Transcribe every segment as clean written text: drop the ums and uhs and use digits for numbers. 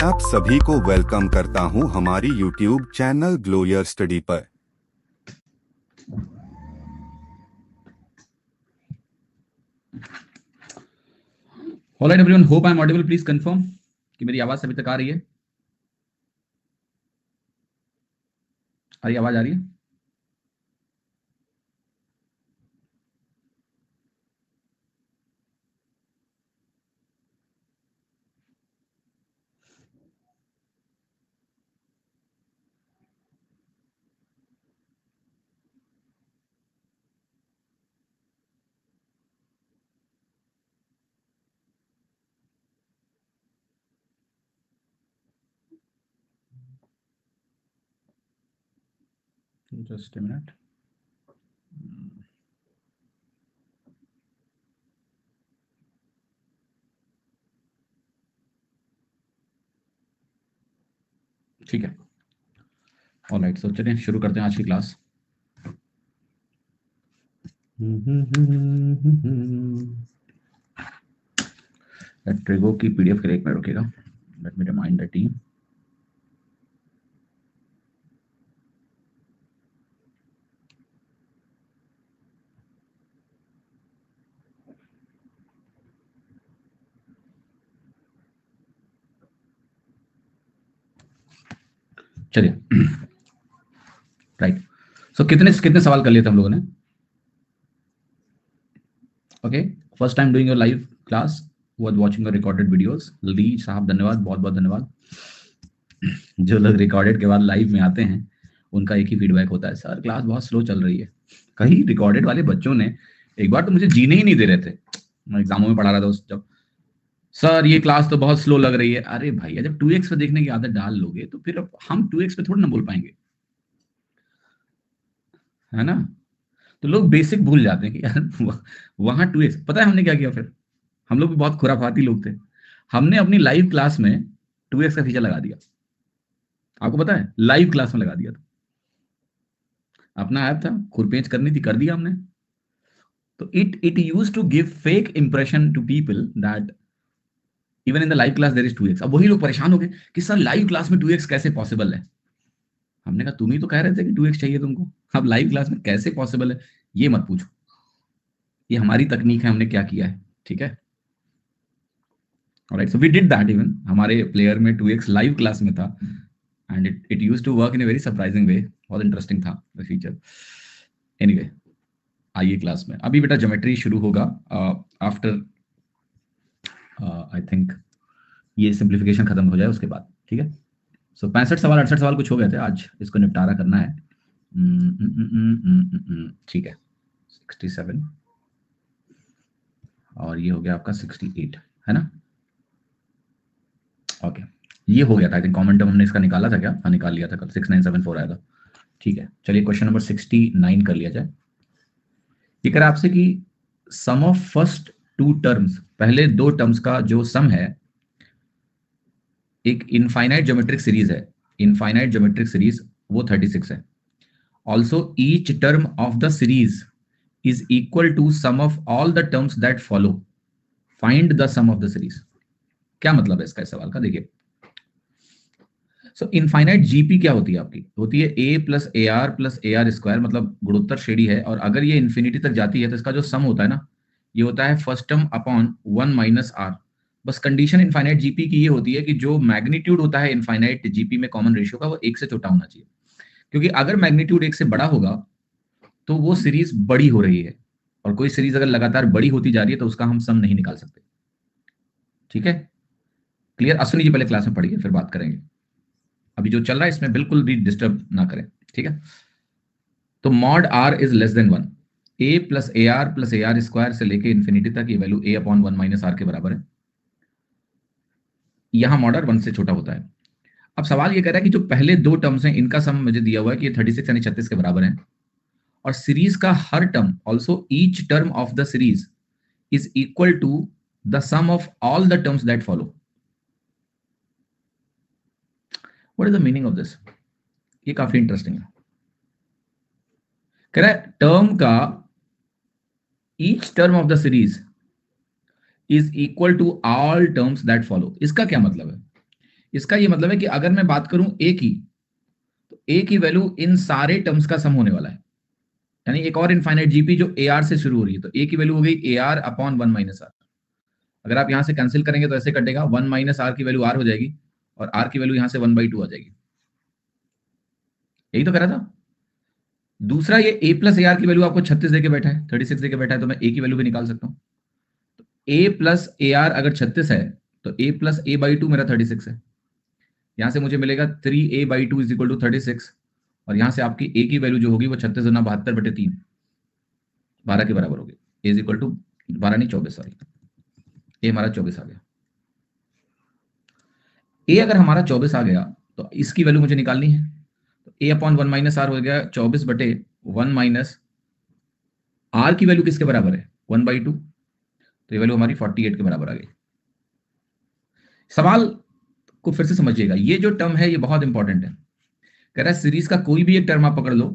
आप सभी को वेलकम करता हूं हमारी YouTube चैनल ग्लोयर स्टडी पर। Alright everyone, hope I am audible. Please confirm कि मेरी आवाज अभी तक आ रही है। आवाज आ रही है? Just a minute. ठीक है, ऑलराइट। सो चलिए शुरू करते हैं आज की क्लास। ट्रिगो की पीडीएफ के लिए एक मिनट रुकेगा। Let me remind the team. चलिए, राइट। सो कितने कितने सवाल कर लिए थे हम लोगों ने? Okay, first time doing your live class, worth watching your recorded videos. ली साहब धन्यवाद, बहुत बहुत धन्यवाद। जो लोग रिकॉर्डेड के बाद लाइव में आते हैं उनका एक ही फीडबैक होता है, सर क्लास बहुत स्लो चल रही है। कहीं रिकॉर्डेड वाले बच्चों ने एक बार तो मुझे जीने ही नहीं दे रहे थे। मैं एग्जामों में पढ़ा रहा था जब, सर ये क्लास तो बहुत स्लो लग रही है। अरे भैया, जब 2x पे देखने की आदत डाल लोगे तो फिर हम 2x पे थोड़ी ना बोल पाएंगे, है ना? तो लोग बेसिक भूल जाते हैं कि यार वहां 2x। पता है हमने क्या किया फिर? हम लोग भी बहुत खुराफाती लोग थे। हमने अपनी लाइव क्लास में 2x का फीचर लगा दिया। आपको पता है, लाइव क्लास में लगा दिया था। अपना ऐप था, खुरपेच करनी थी, कर दिया हमने। तो it use to give fake impression to people that even in the live class there is 2x। अब वही लोग परेशान हो गए कि सर लाइव क्लास में 2x कैसे पॉसिबल है। हमने कहा तुम ही तो कह रहे थे कि 2x चाहिए तुमको, अब लाइव क्लास में कैसे पॉसिबल है ये मत पूछो। ये हमारी तकनीक है, हमने क्या किया है, ठीक है? Alright, so we did that. Even हमारे प्लेयर में 2x लाइव क्लास में था and it used to work in a very surprising way. बहुत इंटरेस्टिंग था द फीचर। एनीवे, आइए क्लास में। अभी बेटा ज्योमेट्री शुरू होगा आफ्टर आई थिंक ये सिंप्लीफिकेशन खत्म हो जाए उसके बाद, ठीक है? सो 65 सवाल 68 सवाल कुछ हो गए थे, आज इसको निपटारा करना है। ठीक है, 67 और ये हो गया आपका 68, है ना? ओके, ये हो गया था। आई थिंक कॉमन टर्म हमने इसका निकाला था क्या? हाँ, निकाल लिया था कल। 6974 आया था। ठीक है, चलिए क्वेश्चन नंबर 69 कर लिया जाए। ये कह रहा है आपसे कि sum of first two terms, पहले दो टर्म्स का जो सम है, एक इनफाइनाइट ज्योमेट्रिक सीरीज है। इनफाइनाइट ज्योमेट्रिक सीरीज वो 36 है। Also each term of the series is equal to sum of all the terms that follow. Find the sum of the series. क्या मतलब है इसका, इस सवाल का? देखिए, सो इनफाइनाइट जीपी क्या होती है आपकी? होती है a plus a r plus a r square, मतलब गुणोत्तर श्रेणी है। और अगर ये इन्फिनिटी तक जाती है तो इसका जो सम होता है ना, ये होता है first term upon 1 minus r. बस कंडीशन इनफाइनाइट जीपी की ये होती है कि जो मैग्नीट्यूड होता है इनफाइनाइट जीपी में कॉमन रेशियो का, वो 1 से छोटा होना चाहिए। क्योंकि अगर मैग्नीट्यूड 1 से बड़ा होगा तो वो सीरीज बड़ी हो रही है, और कोई सीरीज अगर लगातार बड़ी होती जा रही है तो उसका हम सम नहीं निकाल सकते। ठीक है, क्लियर? अश्विनी जी पहले क्लास में पढ़िए, फिर बात करेंगे। अभी जो चल रहा है इसमें बिल्कुल भी डिस्टर्ब ना करें, ठीक है? तो mod r is less than 1, a plus a r square से लेके इन्फिनिटी तक ये value a upon 1 minus r के बराबर है। यहां मॉड आर 1 से छोटा होता है। अब सवाल ये कह रहा है कि जो पहले दो टर्म्स हैं इनका सम मुझे दिया हुआ है कि ये 36 यानी 36 के बराबर है, और सीरीज का हर term, also each term of the series is equal to the sum of all the terms that follow. What is the meaning of this? ये काफी इंटरेस्टिंग है। कह रहा है टर्म का each term of the series is equal to all terms that follow. इसका क्या मतलब है? इसका ये मतलब है कि अगर मैं बात करूं ए की, तो ए की वैल्यू इन सारे टर्म्स का सम होने वाला है, यानी एक और इनफाइनाइट जीपी जो ए आर से शुरू हो रही है, तो ए की वैल्यू हो गई ए आर अपॉन 1 - आर। अगर आप यहां से कैंसिल करेंगे तो ऐसे कटेगा, 1 - आर की वैल्यू आर हो जाएगी और आर की वैल्यू यहां से 1/2 आ जाएगी। यही तो कह रहा था। दूसरा, ये ए प्लस ए आर की वैल्यू आपको 36 देके बैठा है, 36 देके बैठा है, तो मैं ए की वैल्यू भी निकाल सकता हूं। ए प्लस ए आर अगर 36 है तो ए प्लस ए बाई टू मेरा 36 है। यहां से मुझे मिलेगा 3a/2 इज इक्वल टू 36, और यहां से आपकी ए की वैल्यू जो होगी वो 36×72/3 12 के बराबर होगी। ए इज इक्वल टू 12 नहीं 24, सॉरी, ए हमारा 24 आ गया। ए अगर हमारा 24 आ गया तो इसकी वैल्यू मुझे निकालनी है, तो ए अपॉन 1 - आर हो गया 24/1 - आर की वैल्यू किसके बराबर है, 1/2, तो ये वैल्यू हमारी 48 के बराबर आ गई। सवाल को फिर से समझिएगा, ये जो टर्म है ये बहुत इंपॉर्टेंट है। कह रहा है सीरीज का कोई भी एक टर्म आप पकड़ लो,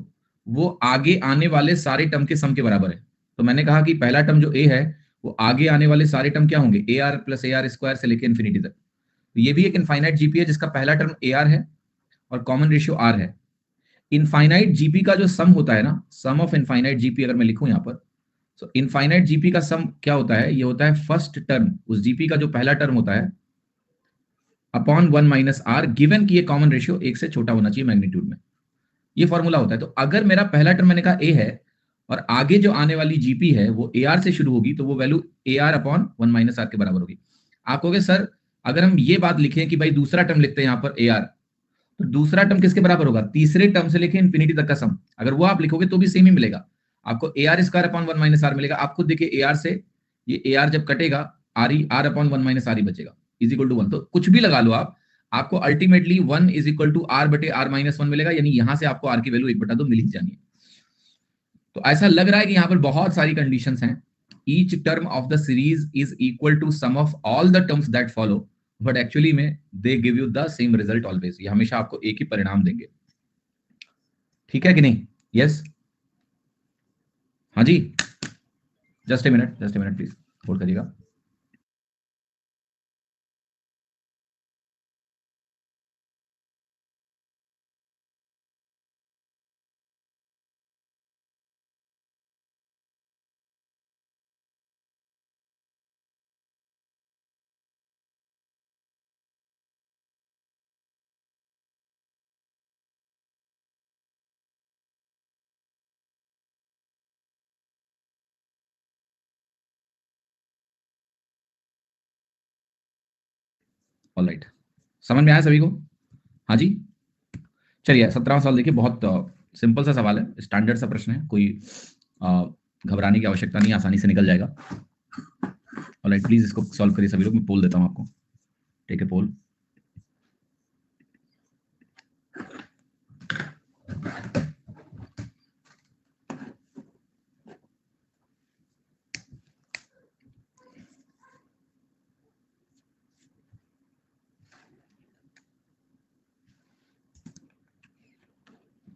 वो आगे आने वाले सारे टर्म के सम के बराबर है। तो मैंने कहा कि पहला टर्म जो ए है वो आगे आने वाले सारे टर्म क्या होंगे, ए r plus a r square से लेकर इन्फिनिटी तक। तो ये भी एक इनफाइनाइट जीपी है जिसका पहला टर्म ए आर है और कॉमन रेशियो आर है। इनफाइनाइट जीपी का जो सम होता है ना, सम ऑफ इनफाइनाइट जीपी अगर मैं लिखूं यहां पर, तो इनफाइनाइट जीपी का सम क्या होता है, ये होता है फर्स्ट टर्म, उस जीपी का जो पहला टर्म होता है, अपॉन 1 - आर, गिवन कि ये कॉमन रेशियो एक से छोटा होना चाहिए मैग्नीट्यूड में। ये फॉर्मूला होता है। तो अगर मेरा पहला टर्म मैंने कहा ए है और आगे जो आने वाली जीपी है वो ए आर से शुरू होगी, तो वो value a r upon 1 - r के बराबर होगी। आप कहोगे सर अगर हम ये बात लिखें कि भाई दूसरा टर्म लिखते हैं यहां पर ए आर, तो दूसरा टर्म किसके बराबर होगा, तीसरे टर्म से लेके इन्फिनिटी तक का सम। अगर वो आप लिखोगे तो भी सेम ही मिलेगा आपको, a r square upon 1 - r मिलेगा। आप खुद देखिए ए आर से ये ए आर जब कटेगा, आर अपॉन 1 - आर ही बचेगा, इज इक्वल टू 1। तो कुछ भी लगा लो आप, आपको ultimately 1 is equal to r बटे आर माइनस 1 मिलेगा, यानी यहां से आपको आर की वैल्यू 1/2 मिल ही जानी है। तो ऐसा लग रहा है कि यहां पर बहुत सारी कंडीशंस हैं। Each term of the series is equal to sum of all the terms that follow, but actually में they give you the same result always. ये हमेशा आपको एक ही परिणाम देंगे। ठीक है कि नहीं? यस, हाँ जी। Just a minute, just a minute please hold करिएगा। ऑलराइट, समझ में आया सभी को? हाँ जी। चलिए 17वां सवाल देखिए, बहुत सिंपल सा सवाल है, स्टैंडर्ड सा प्रश्न है, कोई अ, घबराने की आवश्यकता नहीं, आसानी से निकल जाएगा। ऑलराइट, प्लीज इसको सॉल्व करिए सभी लोग। मैं पोल देता हूं आपको, ठीक है, पोल।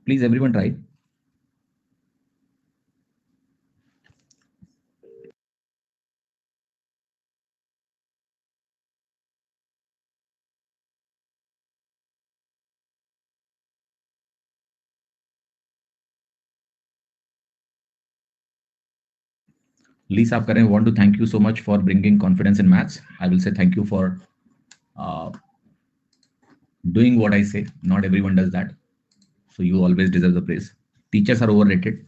Please everyone try. लीस आप करें, want to thank you so much for bringing confidence in maths. I will say thank you for doing what I say. Not everyone does that. So you always deserve the praise. Teachers are overrated.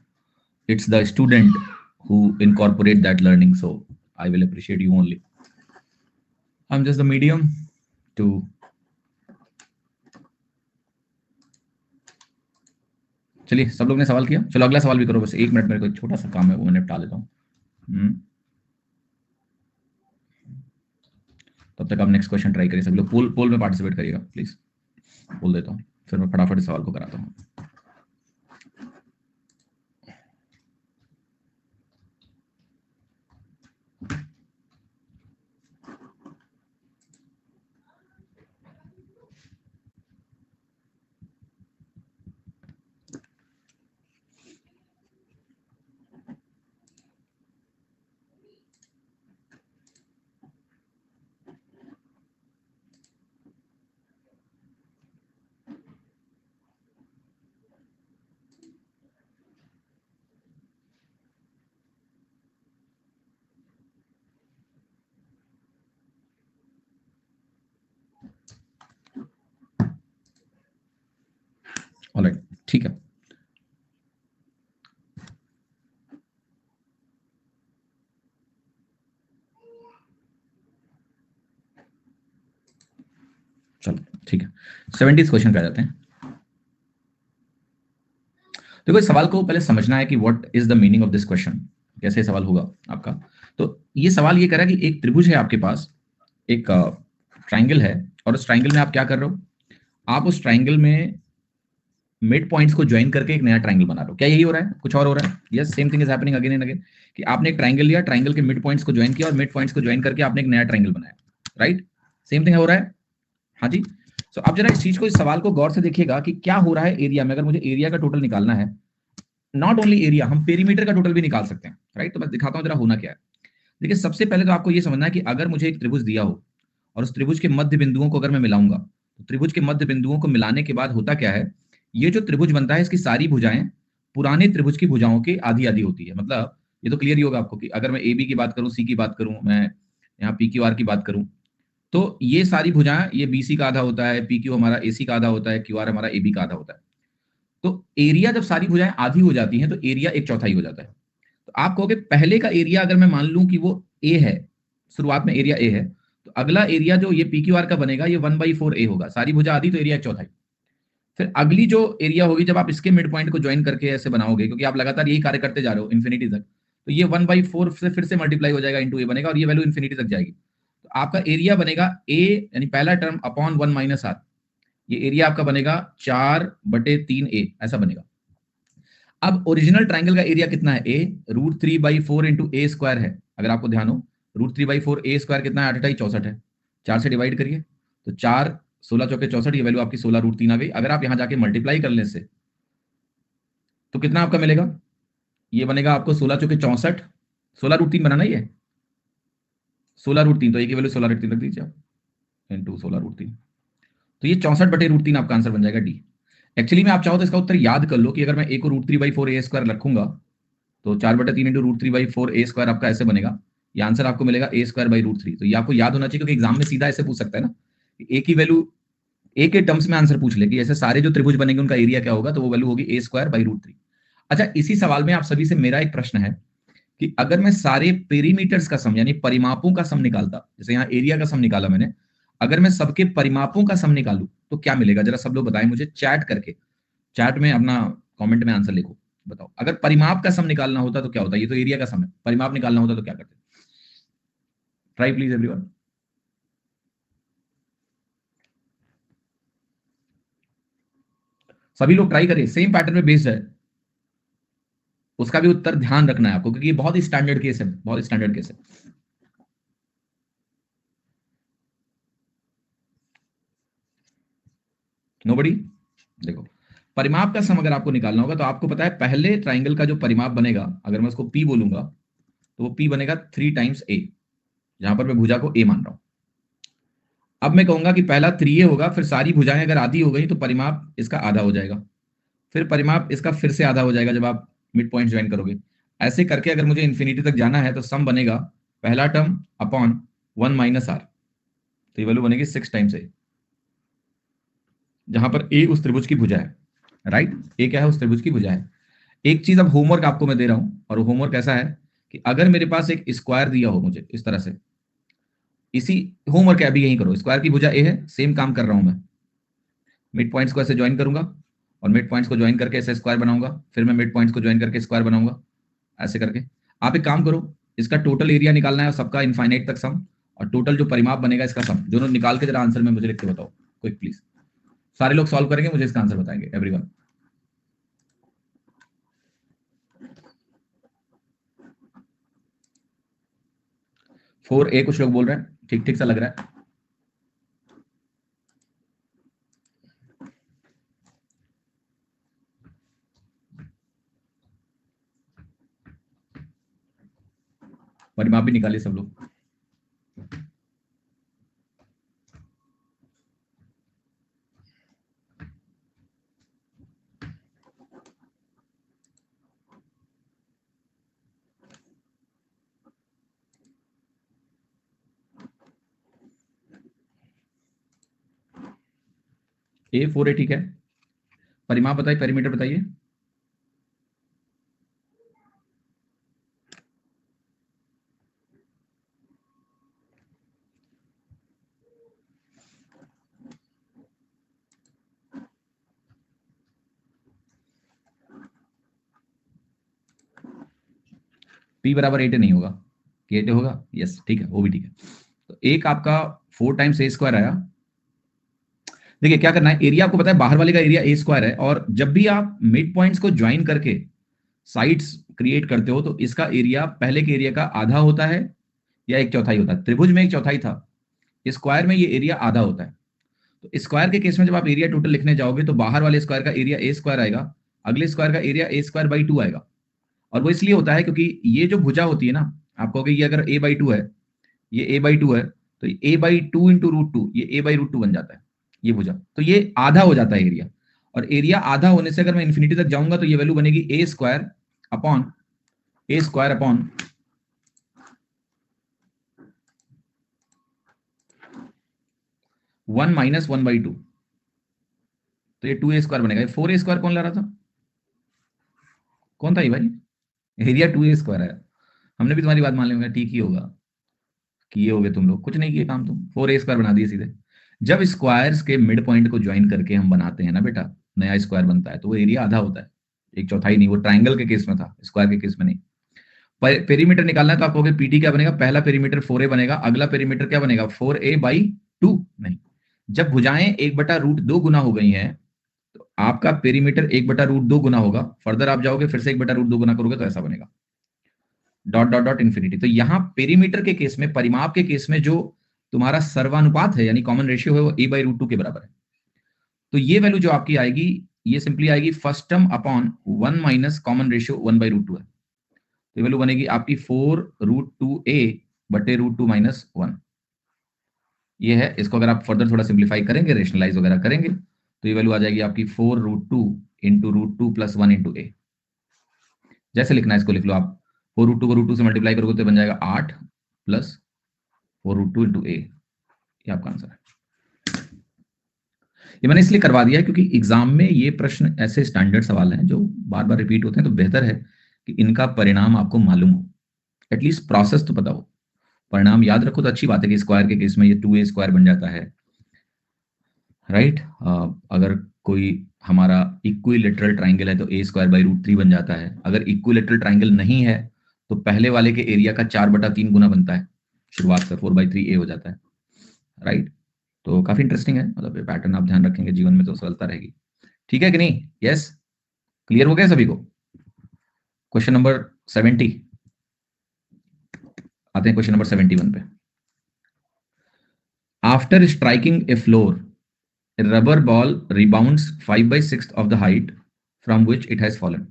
It's the student who incorporate that learning. So I will appreciate you only. I'm just the medium to. चलिए, सब लोग ने सवाल किया, चलो अगला सवाल भी करो। बस 1 मिनट, मेरे को एक छोटा सा काम है वो मैं निपटा लेता हूँ। तब तक आप नेक्स्ट क्वेश्चन ट्राई करिए सभी लोग। पोल पोल में पार्टिसिपेट करिएगा प्लीज। बोल देता हूँ, फिर मैं फटाफट सवाल को कराता हूँ। ठीक है, चलो ठीक है, 70 क्वेश्चन पे आ जाते हैं। देखो इस सवाल को पहले समझना है कि what is the meaning of this question, कैसे सवाल होगा आपका। तो ये सवाल ये कह रहा है कि एक त्रिभुज है आपके पास, एक ट्राइंगल है, और उस ट्राइंगल में आप क्या कर रहे हो, आप उस ट्राइंगल में मिड पॉइंट्स को ज्वाइन करके एक नया ट्राइंगल बना रहे हो। क्या यही हो रहा है, कुछ और हो रहा है? Yes, same thing is happening again and again, कि आपने एक ट्राइंगल लिया, ट्राइंगल के मिड पॉइंट्स को ज्वाइन किया, और मिड पॉइंट्स को ज्वाइन करके आपने एक नया ट्राइंगल बनाया, राइट? सेम थिंग हो रहा है, हाँ जी। सो अब जरा इस चीज को, इस सवाल को गौर से देखिएगा कि क्या हो रहा है एरिया में। अगर मुझे एरिया का टोटल निकालना है, नॉट ओनली एरिया, हम पेरीमीटर का टोटल भी निकाल सकते हैं, राइट? तो मैं दिखाता हूं जरा होना क्या है। देखिए सबसे पहले तो आपको ये समझना है कि अगर मुझे एक त्रिभुज दिया हो और उस त्रिभुज के मध्य बिंदुओं को अगर मैं मिलाऊंगा, तो त्रिभुज के मध्य बिंदुओं को मिलाने के बाद होता क्या है, ये जो त्रिभुज बनता है इसकी सारी भुजाएं पुराने त्रिभुज की भुजाओं के आधी आधी होती है। मतलब ये तो क्लियर ही होगा आपको कि अगर मैं ए बी की बात करूं, सी की बात करूं, मैं यहाँ पी क्यू आर की बात करूं, तो ये सारी भुजाएं, ये बी सी का आधा होता है, पी क्यू हमारा ए सी का आधा होता है, क्यू आर हमारा ए बी का आधा होता है। तो एरिया जब सारी भुजाएं आधी हो जाती हैं तो एरिया एक चौथाई हो जाता है। तो आप कहोगे पहले का एरिया अगर मैं मान लूं कि वो ए है, शुरुआत में एरिया ए है, तो अगला एरिया जो ये पी क्यू आर का बनेगा ये 1/4 ए होगा, सारी भुजा आधी तो एरिया एक चौथाई। फिर अगली जो एरिया होगी जब आप इसके मिड पॉइंट को ज्वाइन करके ऐसे बनाओगे, क्योंकि आप लगातार यही कार्य करते जा रहे हो इन्फिनिटी तक, तो ये 1/4 से फिर से मल्टीप्लाई हो जाएगा, इंटू ए बनेगा, और ये वैल्यू इन्फिनिटी तक जाएगी। तो आपका एरिया बनेगा ए, यानी पहला टर्म अपॉन 1 - r, ये एरिया आपका बनेगा 4/3a, ऐसा बनेगा। अब ओरिजिनल ट्राइंगल का एरिया कितना है, ए, √3/4 इंटू ए स्क्वायर है। अगर आपको ध्यान हो, √3/4 ए स्क्वायर कितना है, 8 × 64 है, 4 से डिवाइड करिए, तो 4 16 चौके 64, ये वैल्यू आपकी 16√3 आ गई। अगर आप यहां जाके मल्टीप्लाई करने से तो कितना आपका मिलेगा, ये बनेगा आपको 16 चौके 64, 16√3 बनाना ही है, 16√3, तो ए की वैल्यू 16√3 रख दीजिए आप, इंटू 16√3, तो ये 64/√3 आपका आंसर बन जाएगा डी। एक्चुअली में आप चाहो तो इसका उत्तर याद कर लो कि अगर मैं ए को √3/4 ए स्क्वायर रखूंगा, तो 4/3 इंटू √3/4 ए स्क्वायर आपका ऐसे बनेगा, ये आंसर आपको मिलेगा ए स्क्वायर बाई √3। तो ये आपको याद होना चाहिए, क्योंकि एग्जाम में सीधा ऐसे पूछ सकता है ना, ए की वैल्यू, ए के टर्म्स में आंसर पूछ ले कि ऐसे सारे जो त्रिभुज बनेंगे उनका एरिया क्या होगा, तो वो वैल्यू होगी ए स्क्वायर बाई √3। अच्छा, इसी सवाल में आप सभी से मेरा एक प्रश्न है कि अगर मैं सारे पेरीमीटर्स का सम, यानी परिमापों का सम निकालता, जैसे यहाँ एरिया का सम निकाला मैंने, अगर मैं सबके परिमापों का सम निकालू तो क्या मिलेगा, जरा सब लोग बताएं मुझे चैट करके, चैट में अपना कमेंट में आंसर लिखो, बताओ अगर परिमाप का सम निकालना होता तो क्या होता। ये तो एरिया का सम है, परिमाप निकालना होता तो क्या करते? Try please everyone. सभी लोग ट्राई करिए, सेम पैटर्न में बेस्ड है, उसका भी उत्तर ध्यान रखना है आपको, क्योंकि ये बहुत ही स्टैंडर्ड केस है, बहुत स्टैंडर्ड केस है। नोबडी? देखो, परिमाप का सम अगर आपको निकालना होगा तो आपको पता है पहले ट्राइंगल का जो परिमाप बनेगा, अगर मैं उसको पी बोलूंगा, तो वो पी बनेगा 3 टाइम्स ए, जहां पर मैं भुजा को ए मान रहा हूं। अब मैं कहूंगा कि पहला 3a होगा, फिर सारी भुजाएं अगर आधी हो गई तो परिमाप इसका आधा हो जाएगा, फिर परिमाप इसका फिर से आधा हो जाएगा जब आप मिड पॉइंट ज्वाइन करोगे। ऐसे करके अगर मुझे इन्फिनिटी तक जाना है तो सम बनेगा पहला टर्म अपॉन 1 - r, तो ये वैल्यू बनेगी 6 टाइम्स ए, जहां पर ए उस त्रिभुज की भुजा है, राइट? ए क्या है, उस त्रिभुज की भुजा है। एक चीज अब होमवर्क आपको मैं दे रहा हूं, और होमवर्क ऐसा है कि अगर मेरे पास एक स्क्वायर दिया हो मुझे इस तरह से, इसी होमवर्क है, अभी यही करो, स्क्वायर की भुजा ए है, सेम काम कर रहा हूं मैं, मिड पॉइंट्स को ऐसे ज्वाइन करूंगा, और मिड पॉइंट्स को ज्वाइन करके ऐसे स्क्वायर बनाऊंगा, फिर मैं मिड पॉइंट्स को ज्वाइन करके स्क्वायर बनाऊंगा, ऐसे करके। आप एक काम करो, इसका टोटल एरिया निकालना है और सबका इनफाइनाइट तक सम, और टोटल जो परिमाप बनेगा इसका सम, दोनों निकाल के जरा आंसर में मुझे लिख के बताओ, क्विक प्लीज। सारे लोग सॉल्व करेंगे, मुझे इसका आंसर बताएंगे, एवरीवन। 4a कुछ लोग बोल रहे हैं, ठीक ठीक सा लग रहा है। परिमाप भी निकालिए सब लोग। A 4a ठीक है, परिमाप बताइए, पेरीमीटर बताइए। P बराबर 8 नहीं होगा, कि 8 होगा, यस ठीक है, वो भी ठीक है। तो एक आपका 4 टाइम्स ए स्क्वायर आया। देखिए क्या करना है, एरिया आपको पता है बाहर वाले का एरिया ए स्क्वायर है, और जब भी आप मिड पॉइंट्स को ज्वाइन करके साइड्स क्रिएट करते हो तो इसका एरिया पहले के एरिया का आधा होता है या एक चौथाई होता है। त्रिभुज में एक चौथाई था, स्क्वायर में ये एरिया आधा होता है। तो स्क्वायर के केस में जब आप एरिया टोटल लिखने जाओगे तो बाहर वाले स्क्वायर का एरिया ए स्क्वायर आएगा, अगले स्क्वायर का एरिया ए स्क्वायर बाई 2 आएगा। और वो इसलिए होता है क्योंकि ये जो भुजा होती है ना, आप कहोगे ये अगर ए बाई 2 है, ये ए बाई 2 है, तो ए बाई 2 इंटू √2, ये ए बाई √2 बन जाता है ये भुजा। तो ये आधा हो जाता है एरिया, और एरिया आधा होने से अगर मैं इन्फिनिटी तक जाऊंगा तो ये वैल्यू बनेगी ए स्क्वायर अपॉन 1 माइनस 1/2। तो ये 2a स्क्वायर बनेगा। 4a स्क्वायर कौन ला रहा था, कौन था ये भाई? एरिया 2a स्क्वायर है। हमने भी तुम्हारी बात मान लेंगे, ठीक ही होगा, किए होगे तुम लोग, कुछ नहीं किए काम, तुम 4a स्क्वायर बना दिए सीधे। जब स्क्वायर्स के मिड पॉइंट को ज्वाइन करके हम बनाते हैं ना बेटा, नया स्क्वायर बनता है, तो वो एरिया आधा होता है, एक चौथाई नहीं। वो ट्राइंगल के केस में था, स्क्वायर के केस में नहीं। पेरीमीटर निकालना है तो आप कहोगे पीटी क्या बनेगा, पहला पेरीमीटर 4a बनेगा, अगला पेरीमीटर क्या बनेगा 4a/2। नहीं, जब भुजाएं 1/√2 गुना हो गई हैं तो आपका पेरीमीटर 1/√2 गुना होगा। फर्दर आप जाओगे फिर से 1/√2 गुना करोगे तो ऐसा बनेगा, डॉट डॉट डॉट इन्फिनिटी। तो यहां पेरीमीटर के केस में, परिमाप के केस में, जो तुम्हारा सर्वानुपात है यानी कॉमन रेशियो है, वो a/√2 के बराबर है। तो ये वैल्यू जो आपकी आएगी, ये सिंपली आएगी first term upon 1 minus common ratio 1/√2 है। तो ये वैल्यू बनेगी आपकी 4√2a बटे √2 माइनस 1। ये है, इसको अगर आप फर्दर थोड़ा सिंप्लीफाई करेंगे, रेशनलाइज वगैरह करेंगे, तो ये वैल्यू आ जाएगी आपकी 4√2 इंटू √2 प्लस 1 इंटू ए। जैसे लिखना है इसको लिख लो आप, 4√2 को √2 से मल्टीप्लाई करोगे तो बन जाएगा 8 प्लस 4√2 इंटू ए। ये आपका आंसर है। ये मैंने इसलिए करवा दिया है क्योंकि एग्जाम में ये प्रश्न ऐसे स्टैंडर्ड सवाल हैं जो बार बार रिपीट होते हैं, तो बेहतर है कि इनका परिणाम आपको मालूम हो, एटलीस्ट प्रोसेस तो पता हो। परिणाम याद रखो तो अच्छी बात है कि स्क्वायर के केस में ये 2a स्क्वायर बन जाता है, राइट। अगर कोई हमारा इक्विलेटरल ट्राइंगल है तो a स्क्वायर बाई √3 बन जाता है। अगर इक्विलेटरल ट्राइंगल नहीं है तो पहले वाले के एरिया का 4/3 गुना बनता है, शुरुआत से 4/3a हो जाता है, राइट। तो काफी इंटरेस्टिंग है, मतलब ये पैटर्न आप ध्यान रखेंगे जीवन में तो सरलता रहेगी। ठीक है कि नहीं? यस, क्लियर हो गया सभी को? क्वेश्चन नंबर 70 आते हैं, क्वेश्चन नंबर 71 पे। After striking A floor, a rubber ball rebounds 5/6 of the height from which it has fallen.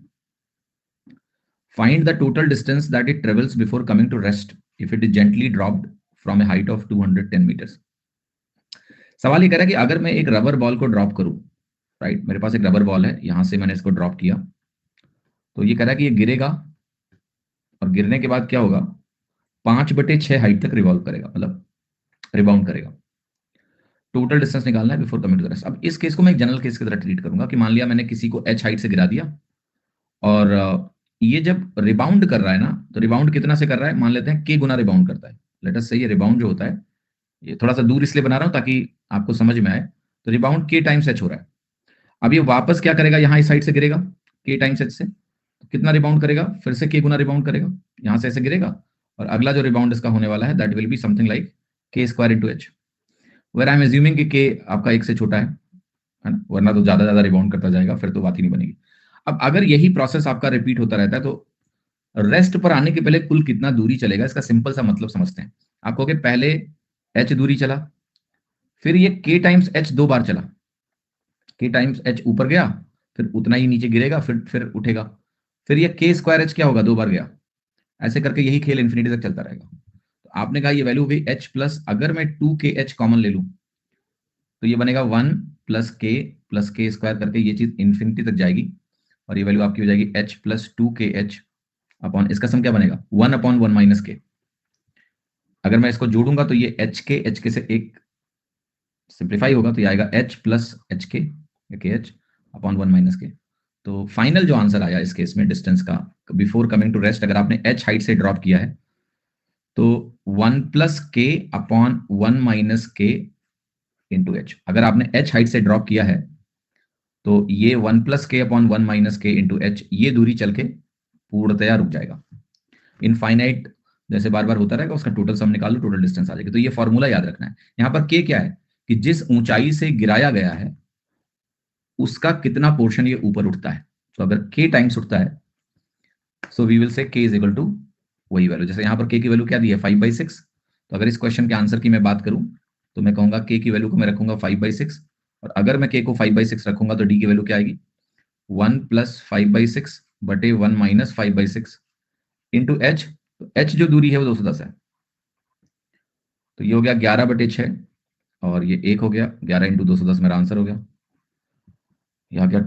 Find the total distance that it travels before coming to rest if it is gently dropped from a height of 210 meters. सवाल ये कह रहा है कि अगर मैं एक rubber ball को ड्रॉप करूं, राइट, मेरे पास एक रबर बॉल है, यहां से मैंने इसको ड्रॉप किया, तो ये कह रहा है कि ये गिरेगा, और गिरने के बाद क्या होगा, 5/6 हाइट तक रिवॉल्व करेगा, मतलब रिबाउंड करेगा। टोटल डिस्टेंस निकालना है before coming to the rest. अब इस केस को मैं एक जनरल केस की तरह ट्रीट करूंगा कि मान लिया मैंने किसी को h हाइट से गिरा दिया, और ये जब रिबाउंड कर रहा है ना, तो रिबाउंड कितना से कर रहा है, मान लेते हैं k गुना रिबाउंड करता है। लेट अस से ये रिबाउंड जो होता है, ये थोड़ा सा दूर इसलिए बना रहा हूं ताकि आपको समझ में आए, तो रिबाउंड k टाइम्स h हो रहा है। अब ये वापस क्या करेगा, यहाँ इस साइड से गिरेगा k टाइम्स h से, तो कितना रिबाउंड करेगा, फिर से k गुना रिबाउंड करेगा, यहाँ से ऐसे गिरेगा, और अगला जो रिबाउंड इसका होने वाला है that will be something like k square into h, where I am assuming कि k आपका 1 से छोटा है ना, वरना तो ज्यादा रिबाउंड करता जाएगा, फिर तो बात ही नहीं बनेगी। अब अगर यही प्रोसेस आपका रिपीट होता रहता है तो रेस्ट पर आने के पहले कुल कितना दूरी चलेगा, इसका सिंपल सा मतलब समझते हैं। आप कहोगे पहले h दूरी चला, फिर ये k टाइम्स h 2 बार चला, k टाइम्स h ऊपर गया, फिर उतना ही नीचे गिरेगा, फिर उठेगा, फिर ये k स्क्वायर h क्या होगा, 2 बार गया, ऐसे करके यही खेल इन्फिनिटी तक चलता रहेगा। तो आपने कहा ये वैल्यू हो गई h प्लस, अगर मैं 2kh कॉमन ले लूं तो ये बनेगा 1 प्लस k स्क्वायर करके ये चीज इन्फिनिटी तक जाएगी, और ये वैल्यू आपकी हो जाएगी h प्लस 2kh अपॉन, इसका सम क्या बनेगा 1/1 माइनस k। अगर मैं इसको जोड़ूंगा तो ये h के से एक सिंप्लीफाई होगा, तो ये आएगा h plus h k h upon 1 minus के। तो फाइनल जो आंसर आया इस केस में डिस्टेंस का, बिफोर कमिंग टू रेस्ट, अगर आपने h हाइट से ड्रॉप किया है तो 1 प्लस के अपॉन 1 माइनस के इंटू एच। अगर आपने h हाइट से ड्रॉप किया है तो ये 1 प्लस के अपॉन 1 माइनस के इंटू एच, ये दूरी चल के पूर्णतया रुक जाएगा। इनफाइनाइट जैसे बार बार होता रहेगा, उसका टोटल सम निकाल लो, टोटल डिस्टेंस आ जाएगी। तो ये फॉर्मूला याद रखना है। यहां पर के क्या है कि जिस ऊंचाई से गिराया गया है उसका कितना पोर्शन ये ऊपर उठता है। तो अगर के टाइम्स उठता है, सो वी विल से के इज इक्वल टू वही वैल्यू। जैसे यहां पर के की वैल्यू क्या दी है, 5/6। तो अगर इस क्वेश्चन के आंसर की मैं बात करूं तो मैं कहूंगा के की वैल्यू को मैं रखूंगा 5/6, और अगर मैं के को 5/6 रखूंगा तो डी की वैल्यू क्या आएगी, 1 प्लस 5/6 बटे 1 माइनस 5/6 इंटू एच। तो एच जो दूरी है वो 210 है, तो ये हो गया 11/6, और ये 1 हो गया, 11 इंटू 210 मेरा आंसर हो गया, यह आ गया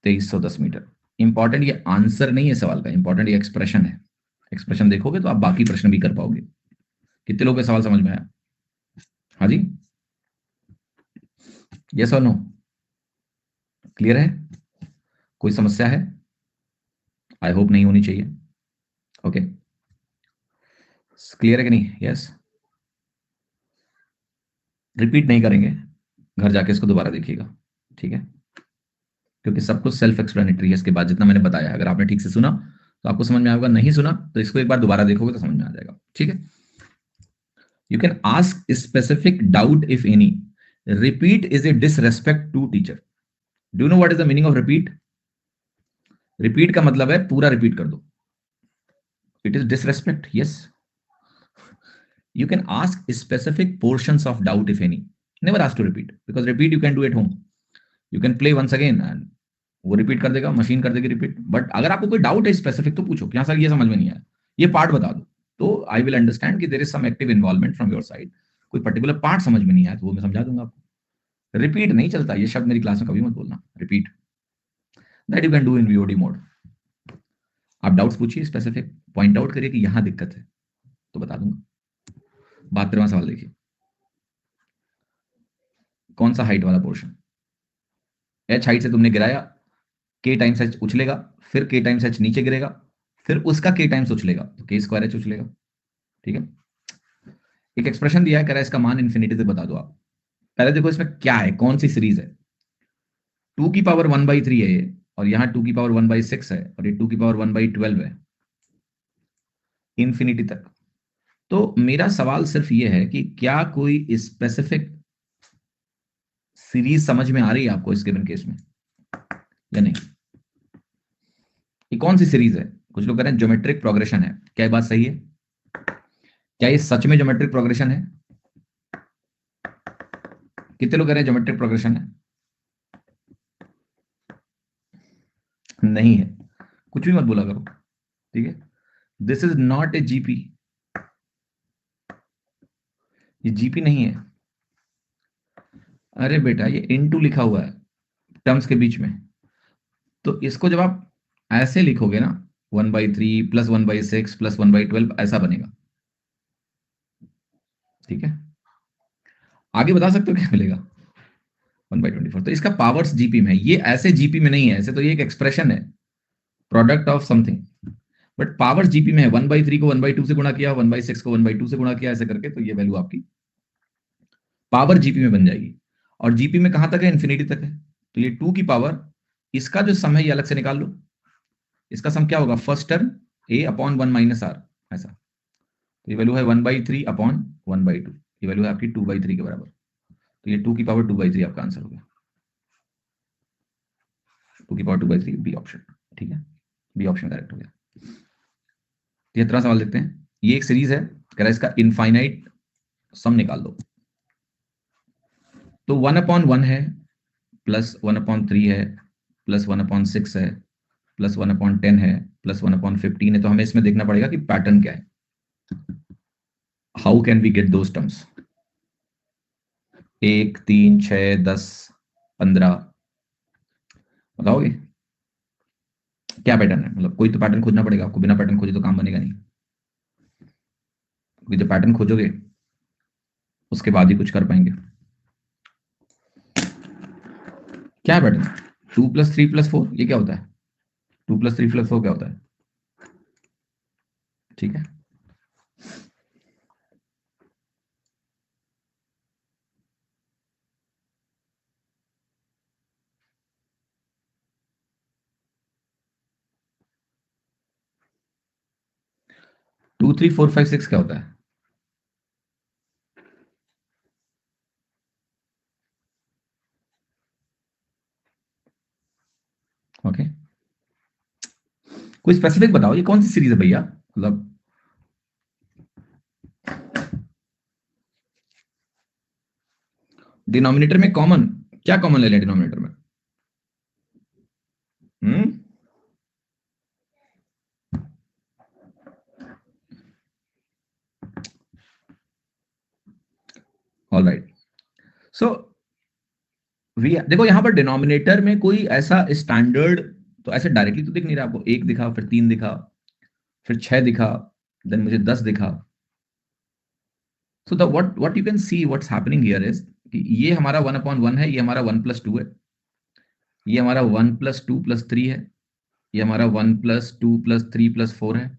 2310 मीटर। इंपॉर्टेंट ये आंसर नहीं है सवाल का, इंपॉर्टेंट ये एक्सप्रेशन है। एक्सप्रेशन देखोगे तो आप बाकी प्रश्न भी कर पाओगे। कितने लोगों के सवाल समझ में आया? हाँ जी, यस और नो, क्लियर है? कोई समस्या है? आई होप नहीं होनी चाहिए। ओके, क्लियर है कि नहीं? यस। रिपीट नहीं करेंगे, घर जाके इसको दोबारा देखिएगा, ठीक है? क्योंकि सब कुछ सेल्फ एक्सप्लेनेटरी है इसके बाद, जितना मैंने बताया। अगर आपने ठीक से सुना तो आपको समझ में आएगा, नहीं सुना तो इसको एक बार दोबारा देखोगे तो समझ में आ जाएगा, ठीक है? You can ask specific doubt if any. Repeat is a disrespect to teacher. Do you know what is the meaning of repeat? Repeat का मतलब है पूरा repeat कर दो. It is disrespect. Yes. You can ask specific portions of doubt if any. Never ask to repeat, because repeat you can do at home. You can play once again and वो repeat कर देगा, machine कर देगी repeat. But अगर आपको कोई doubt है specific तो पूछो, क्या सर ये समझ में नहीं आया, ये पार्ट बता दो, तो आई विल अंडरस्टैंड कि there is some active involvement from your side. कोई पर्टिकुलर पार्ट समझ में नहीं आया तो वो मैं समझा दूंगा आपको। रिपीट नहीं चलता, ये शब्द मेरी क्लास में कभी मत बोलना, repeat. That you can do in VOD mode. आप डाउट्स पूछिए, स्पेसिफिक पॉइंट आउट करिए कि यहां दिक्कत है तो बता दूंगा। 72वां सवाल देखिए, कौन सा हाइट वाला पोर्शन? एच हाइट से तुमने गिराया, के टाइम्स एच उछलेगा, फिर के टाइम्स एच नीचे गिरेगा, फिर उसका के टाइम्स उछलेगा, तो के स्क्वायर एच उछलेगा, ठीक है? एक एक्सप्रेशन दिया है, कह रहा है इसका मान इन्फिनिटी से बता दो आप। पहले देखो इसमें क्या है, कौन सी सीरीज है। 2⁻1/3 है ये, और यहां 2⁻1/6 है, और ये 2⁻1/12 है, इंफिनिटी तक। तो मेरा सवाल सिर्फ ये है कि क्या कोई स्पेसिफिक सीरीज समझ में आ रही है आपको इस गिवन केस में या नहीं? ये कौन सी सीरीज है? कुछ लोग कह रहे हैं ज्योमेट्रिक प्रोग्रेशन है। क्या ये बात सही है? क्या ये सच में ज्योमेट्रिक प्रोग्रेशन है? कितने लोग कह रहे हैं ज्योमेट्रिक प्रोग्रेशन है? नहीं है, कुछ भी मत बोला करो, ठीक है? This is not a GP, ये जीपी नहीं है। अरे बेटा, ये इनटू लिखा हुआ है टर्म्स के बीच में, तो इसको जब आप ऐसे लिखोगे ना, 1/3 प्लस 1/6 प्लस 1/12 ऐसा बनेगा, ठीक है? आगे बता सकते हो क्या मिलेगा? 1/24। तो इसका पावर्स जीपी में है, ये ऐसे जीपी में नहीं है, ऐसे तो ये एक एक्सप्रेशन है, product of something, but powers GP में है। 1/3 को 1/2 से गुणा किया, 1/6 को 1/2 से गुणा किया, ऐसे करके तो ये वैल्यू आपकी पावर जीपी में बन जाएगी। और जीपी में कहां तक है? इन्फिनिटी तक है। तो ये 2 की पावर, इसका जो सम है ये अलग से निकाल लो। इसका सम क्या होगा? First term a upon 1 minus r, ऐसा। तो ये वैल्यू है 1/3 अपॉन 1/2, ये वैल्यू है आपकी 2/3 के बराबर। तो ये 2 की पावर 2/3 आपका आंसर हो गया, 2 की पावर 2/3, बी ऑप्शन, ठीक है? बी ऑप्शन करेक्ट हो गया। 73वां सवाल देखते हैं। ये एक सीरीज है, कह रहा है इसका इनफाइनाइट सम निकाल दो। तो 1/1 है, प्लस 1/3 है, प्लस 1/6 है, प्लस 1/10 है, प्लस 1/15 है। तो हमें इसमें देखना पड़ेगा कि पैटर्न क्या है। How can we get those terms? 1, 3, 6, 10, 15 बताओगे क्या पैटर्न है? मतलब कोई तो पैटर्न खोजना पड़ेगा आपको, बिना पैटर्न खोजे तो काम बनेगा नहीं, क्योंकि जब पैटर्न खोजोगे उसके बाद ही कुछ कर पाएंगे। क्या पैटर्न? 2+3+4 ये क्या होता है? 2+3+4 क्या होता है? ठीक है, 2 3 4 5 6 क्या होता है? ओके, कोई स्पेसिफिक बताओ, ये कौन सी सीरीज है भैया? मतलब डिनोमिनेटर में कॉमन, क्या कॉमन ले लें डिनोमिनेटर में? हम्म, ऑल राइट। सो देखो यहां पर डिनोमिनेटर में कोई ऐसा स्टैंडर्ड तो ऐसे डायरेक्टली तो दिख नहीं रहा आपको। एक दिखा, फिर 3 दिखा, फिर 6 दिखा, देन मुझे 10 दिखा। So the what you can see what's happening here is कि ये हमारा 1/1 है, ये हमारा 1+2 है, ये हमारा 1+2+3 है, ये हमारा 1+2+3+4 है,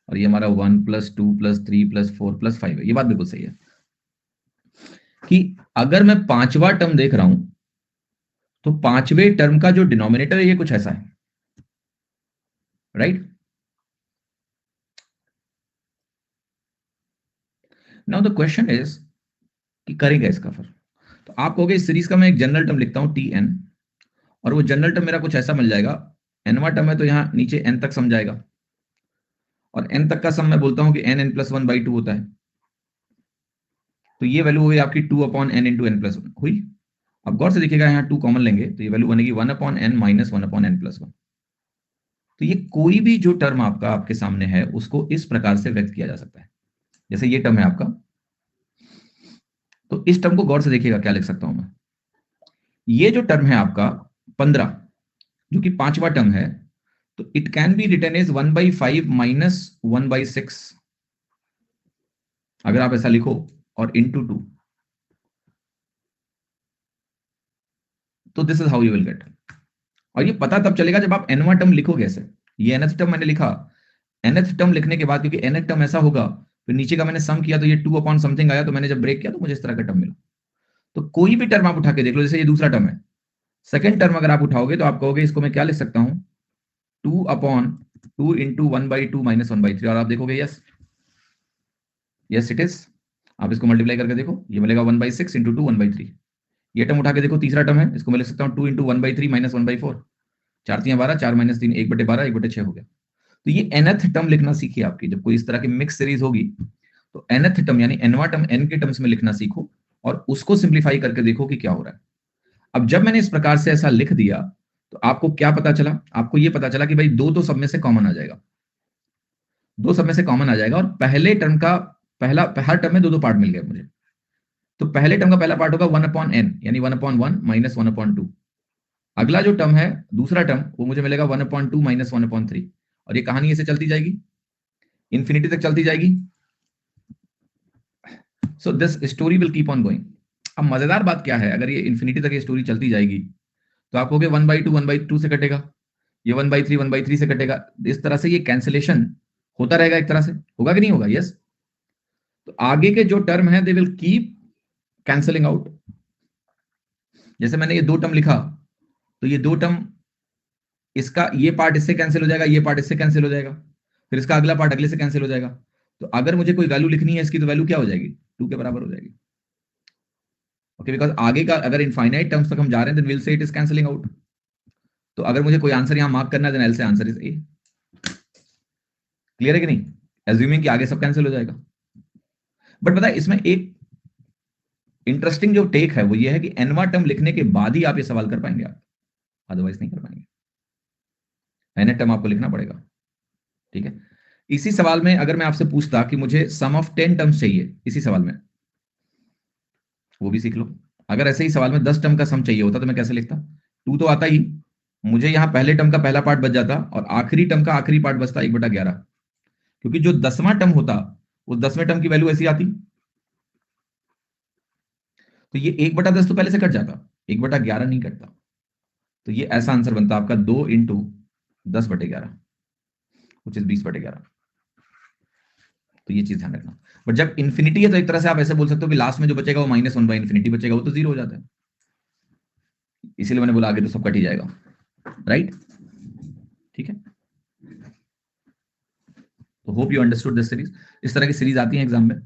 और ये हमारा 1+2+3+4+5 है। ये बात बिल्कुल सही है कि अगर मैं पांचवा टर्म देख रहा हूं तो पांचवें टर्म का जो डिनोमिनेटर है ये कुछ ऐसा है, right? Now the question is कि करेंगे इसका फिर। तो आप कहोगे इस सीरीज का मैं एक जनरल टर्म लिखता हूं Tn, और वो जनरल टर्म मेरा कुछ ऐसा मिल जाएगा। एनवा टर्म है तो यहां नीचे एन तक सम जाएगा, और एन तक का सम मैं बोलता हूं कि n(n+1/2) होता है। तो ये वैल्यू हुई आपकी 2/n(n+1) हुई। अब गौर से देखिएगा, यहाँ 2 कॉमन लेंगे तो ये वैल्यू बनेगी 1/n-1/n+1। तो ये कोई भी जो टर्म आपका आपके सामने है उसको इस प्रकार से व्यक्त किया जा सकता है। जैसे ये टर्म है आपका, तो इस टर्म को गौर से देखिएगा, क्या लिख सकता हूं मैं? ये जो टर्म है आपका 15, जो कि पांचवा टर्म है, तो it can be written as 1/5 - 1/6, अगर आप ऐसा लिखो, और इंटू 2। तो this is how you will get. और ये पता तब चलेगा जब आप एनवा टर्म लिखोगे ऐसे। ये nth टर्म मैंने लिखा, nth टर्म लिखने के बाद, क्योंकि nth टर्म ऐसा होगा, फिर नीचे का मैंने सम किया तो ये 2/समथिंग आया, तो मैंने जब ब्रेक किया तो मुझे इस तरह का टर्म मिला। तो कोई भी टर्म आप उठा के देख लो, जैसे ये दूसरा टर्म है, सेकंड टर्म अगर आप उठाओगे तो आप कहोगे इसको मैं क्या लिख सकता हूं, 2/2 इंटू 1/2 - 1/3, और आप देखोगे यस, यस इट इज। आप इसको मल्टीप्लाई करके देखो, ये मिलेगा 1/6 इंटू 2 1/3। ये टर्म उठा के देखो, तीसरा टर्म है, इसको मैं लिख सकता हूँ 2 इंटू 1/3 - 1/4। 4×3 = 12, 4 - 3 1/12, 1/6 हो गया। तो ये nth टर्म लिखना सीखिए। आपकी जब कोई इस तरह की मिक्स सीरीज होगी तो nth टर्म यानी nवा टर्म n के टर्म्स में लिखना सीखो, और उसको सिंप्लीफाई करके देखो कि क्या हो रहा है। अब जब मैंने इस प्रकार से ऐसा लिख दिया तो आपको क्या पता चला? आपको ये पता चला कि भाई दो तो सब में से कॉमन आ जाएगा, दो सब में से कॉमन आ जाएगा, और पहले टर्म का पहला, हर टर्म में दो दो पार्ट मिल गया मुझे। तो पहले टर्म का पहला पार्ट होगा 1/n यानी 1/1 - 1/2। अगला जो टर्म है, दूसरा टर्म, वो मुझे मिलेगा 1/2 - 1/3। और ये कहानी ऐसे चलती जाएगी, इंफिनिटी तक चलती जाएगी। So this story will keep on going. अब मजेदार बात क्या है, अगर ये इंफिनिटी तक ये स्टोरी चलती जाएगी तो आप कहोगे 1/2 1/2 से कटेगा, ये 1/3 1/3 से कटेगा। इस तरह से ये कैंसिलेशन होता रहेगा, एक तरह से होगा कि नहीं होगा? यस। तो आगे के जो टर्म है they will keep cancelling out. जैसे मैंने ये दो टर्म लिखा, तो ये दो टर्म, इसका ये पार्ट इससे कैंसिल हो जाएगा, ये पार्ट इससे कैंसिल हो जाएगा, फिर इसका अगला पार्ट अगले से कैंसिल हो जाएगा। तो अगर मुझे कोई वैल्यू लिखनी है इसकी, तो वैल्यू क्या हो जाएगी? 2 के बराबर हो जाएगी। ओके, बिकॉज आगे का अगर इनफाइनाइट टर्म्स तक हम जा रहे हैं, then will say it is cancelling out. तो अगर मुझे कोई आंसर यहां मार्क करना है, then I'll say answer is A. क्लियर है कि नहीं? एज्यूमिंग कि आगे सब कैंसिल हो जाएगा। बट पता है इसमें एक इंटरेस्टिंग जो टेक है वो ये है कि एनवा टर्म लिखने के बाद ही आप ये सवाल कर पाएंगे, आप अदरवाइज नहीं कर पाएंगे। एन टर्म आपको लिखना पड़ेगा, ठीक है? इसी सवाल में अगर मैं आपसे पूछता कि मुझे सम ऑफ 10 टर्म्स चाहिए, इसी सवाल में, वो भी सीख लो। अगर ऐसे ही सवाल में 10 टर्म का सम चाहिए होता तो मैं कैसे लिखता? 2 तो आता ही, मुझे यहां पहले टर्म का पहला पार्ट बच जाता, और आखिरी टर्म का आखिरी पार्ट बचता 1/11। क्योंकि जो 10वां टर्म होता, वो 10वें टर्म की वैल्यू ऐसी आती, तो ये 1/10 तो पहले से कट जाता, 1/11 नहीं कटता। तो ये ऐसा आंसर बनता है आपका 2 इंटू 10/11, कुछ 20/11। तो ये चीज ध्यान रखना। बट जब इन्फिनिटी है तो एक तरह से आप ऐसे बोल सकते हो कि लास्ट में जो बचेगा वो -1/∞ बचेगा, वो तो 0 हो जाता है। इसीलिए मैंने बोला आगे तो सब कट ही जाएगा, राइट? ठीक है, तो hope you understood this series. इस तरह की सीरीज आती है एग्जाम में।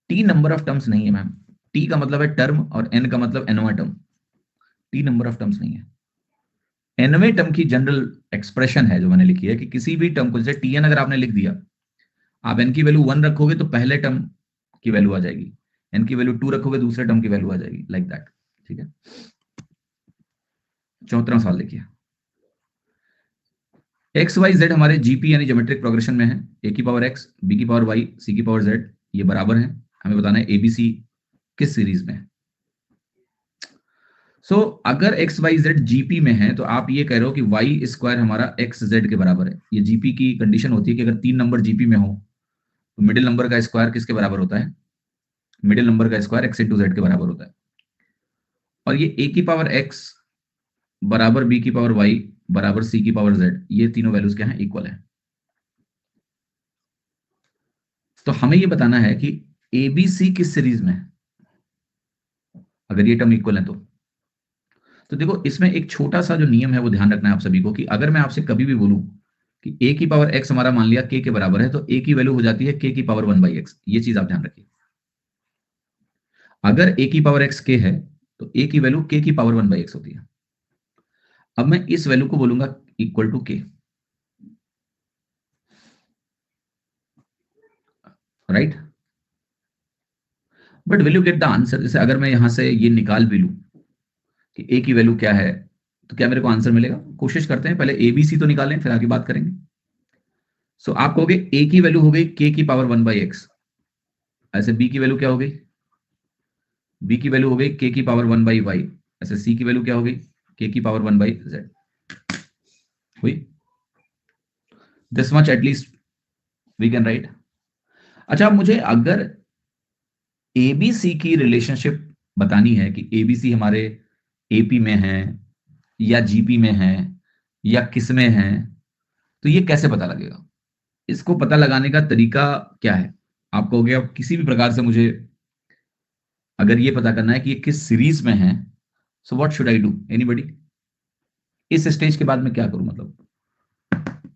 टी नंबर ऑफ टर्म्स नहीं है मैम। टी का मतलब है टर्म और एन का मतलब एनवा term. T number of terms नहीं है। एनवे टर्म की जनरल एक्सप्रेशन है जो मैंने लिखी है कि किसी भी टर्म को, जैसे टी एन अगर आपने लिख दिया, आप एन की वैल्यू 1 रखोगे तो पहले टर्म की वैल्यू आ जाएगी, एन की वैल्यू 2 रखोगे दूसरे टर्म की वैल्यू आ जाएगी, लाइक दैट। ठीक है, 14वां सवाल देखिए। एक्स वाई जेड हमारे जीपी यानी ज्योमेट्रिक प्रोग्रेशन में है। ए की पावर एक्स, बी की पावर वाई, सी की पावर जेड, ये बराबर है। हमें बताना है एबीसी किस सीरीज में है। अगर एक्स वाई जेड जीपी में है तो आप ये कह रहे हो कि वाई स्क्वायर हमारा एक्स जेड के बराबर है। ये जीपी की कंडीशन होती है कि अगर 3 नंबर जीपी में हो तो मिडिल नंबर का स्क्वायर किसके बराबर होता है? मिडिल नंबर का स्क्वायर एक्स इंटू जेड के बराबर होता है। और ये ए की पावर एक्स बराबर बी की पावर वाई बराबर सी की पावर जेड, ये तीनों वैल्यूज क्या है? इक्वल है। तो हमें ये बताना है कि एबीसी किस सीरीज में है अगर ये टर्म इक्वल है तो देखो इसमें एक छोटा सा जो नियम है वो ध्यान रखना है आप सभी को, कि अगर मैं आपसे कभी भी बोलूं कि ए की पावर एक्स हमारा मान लिया के बराबर है, तो ए की वैल्यू हो जाती है के की पावर 1/x। ये चीज आप ध्यान रखिए। अगर ए की पावर एक्स के है तो ए की वैल्यू के की पावर 1/x होती है। अब मैं इस वैल्यू को बोलूंगा इक्वल टू के, right? But will you get the answer? जैसे अगर मैं यहां से ये निकाल भी लूं कि ए की वैल्यू क्या है, तो क्या मेरे को आंसर मिलेगा? कोशिश करते हैं, पहले एबीसी तो निकालें फिर आगे बात करेंगे। आप कहोगे ए की वैल्यू हो गई के की पावर 1/x, ऐसे बी की वैल्यू क्या हो गई? बी की वैल्यू हो गई के की पावर 1/y, ऐसे सी की वैल्यू क्या हो गई? के की पावर 1/z हुई। This much at least we can write. अच्छा, अब मुझे अगर एबीसी की रिलेशनशिप बतानी है कि एबीसी हमारे एपी में है या जीपी में है या किस में है, तो ये कैसे पता लगेगा? इसको पता लगाने का तरीका क्या है? आप कहोगे अब किसी भी प्रकार से मुझे अगर ये पता करना है कि ये किस सीरीज में है, so what should I do? Anybody? इस स्टेज के बाद मैं क्या करूं, मतलब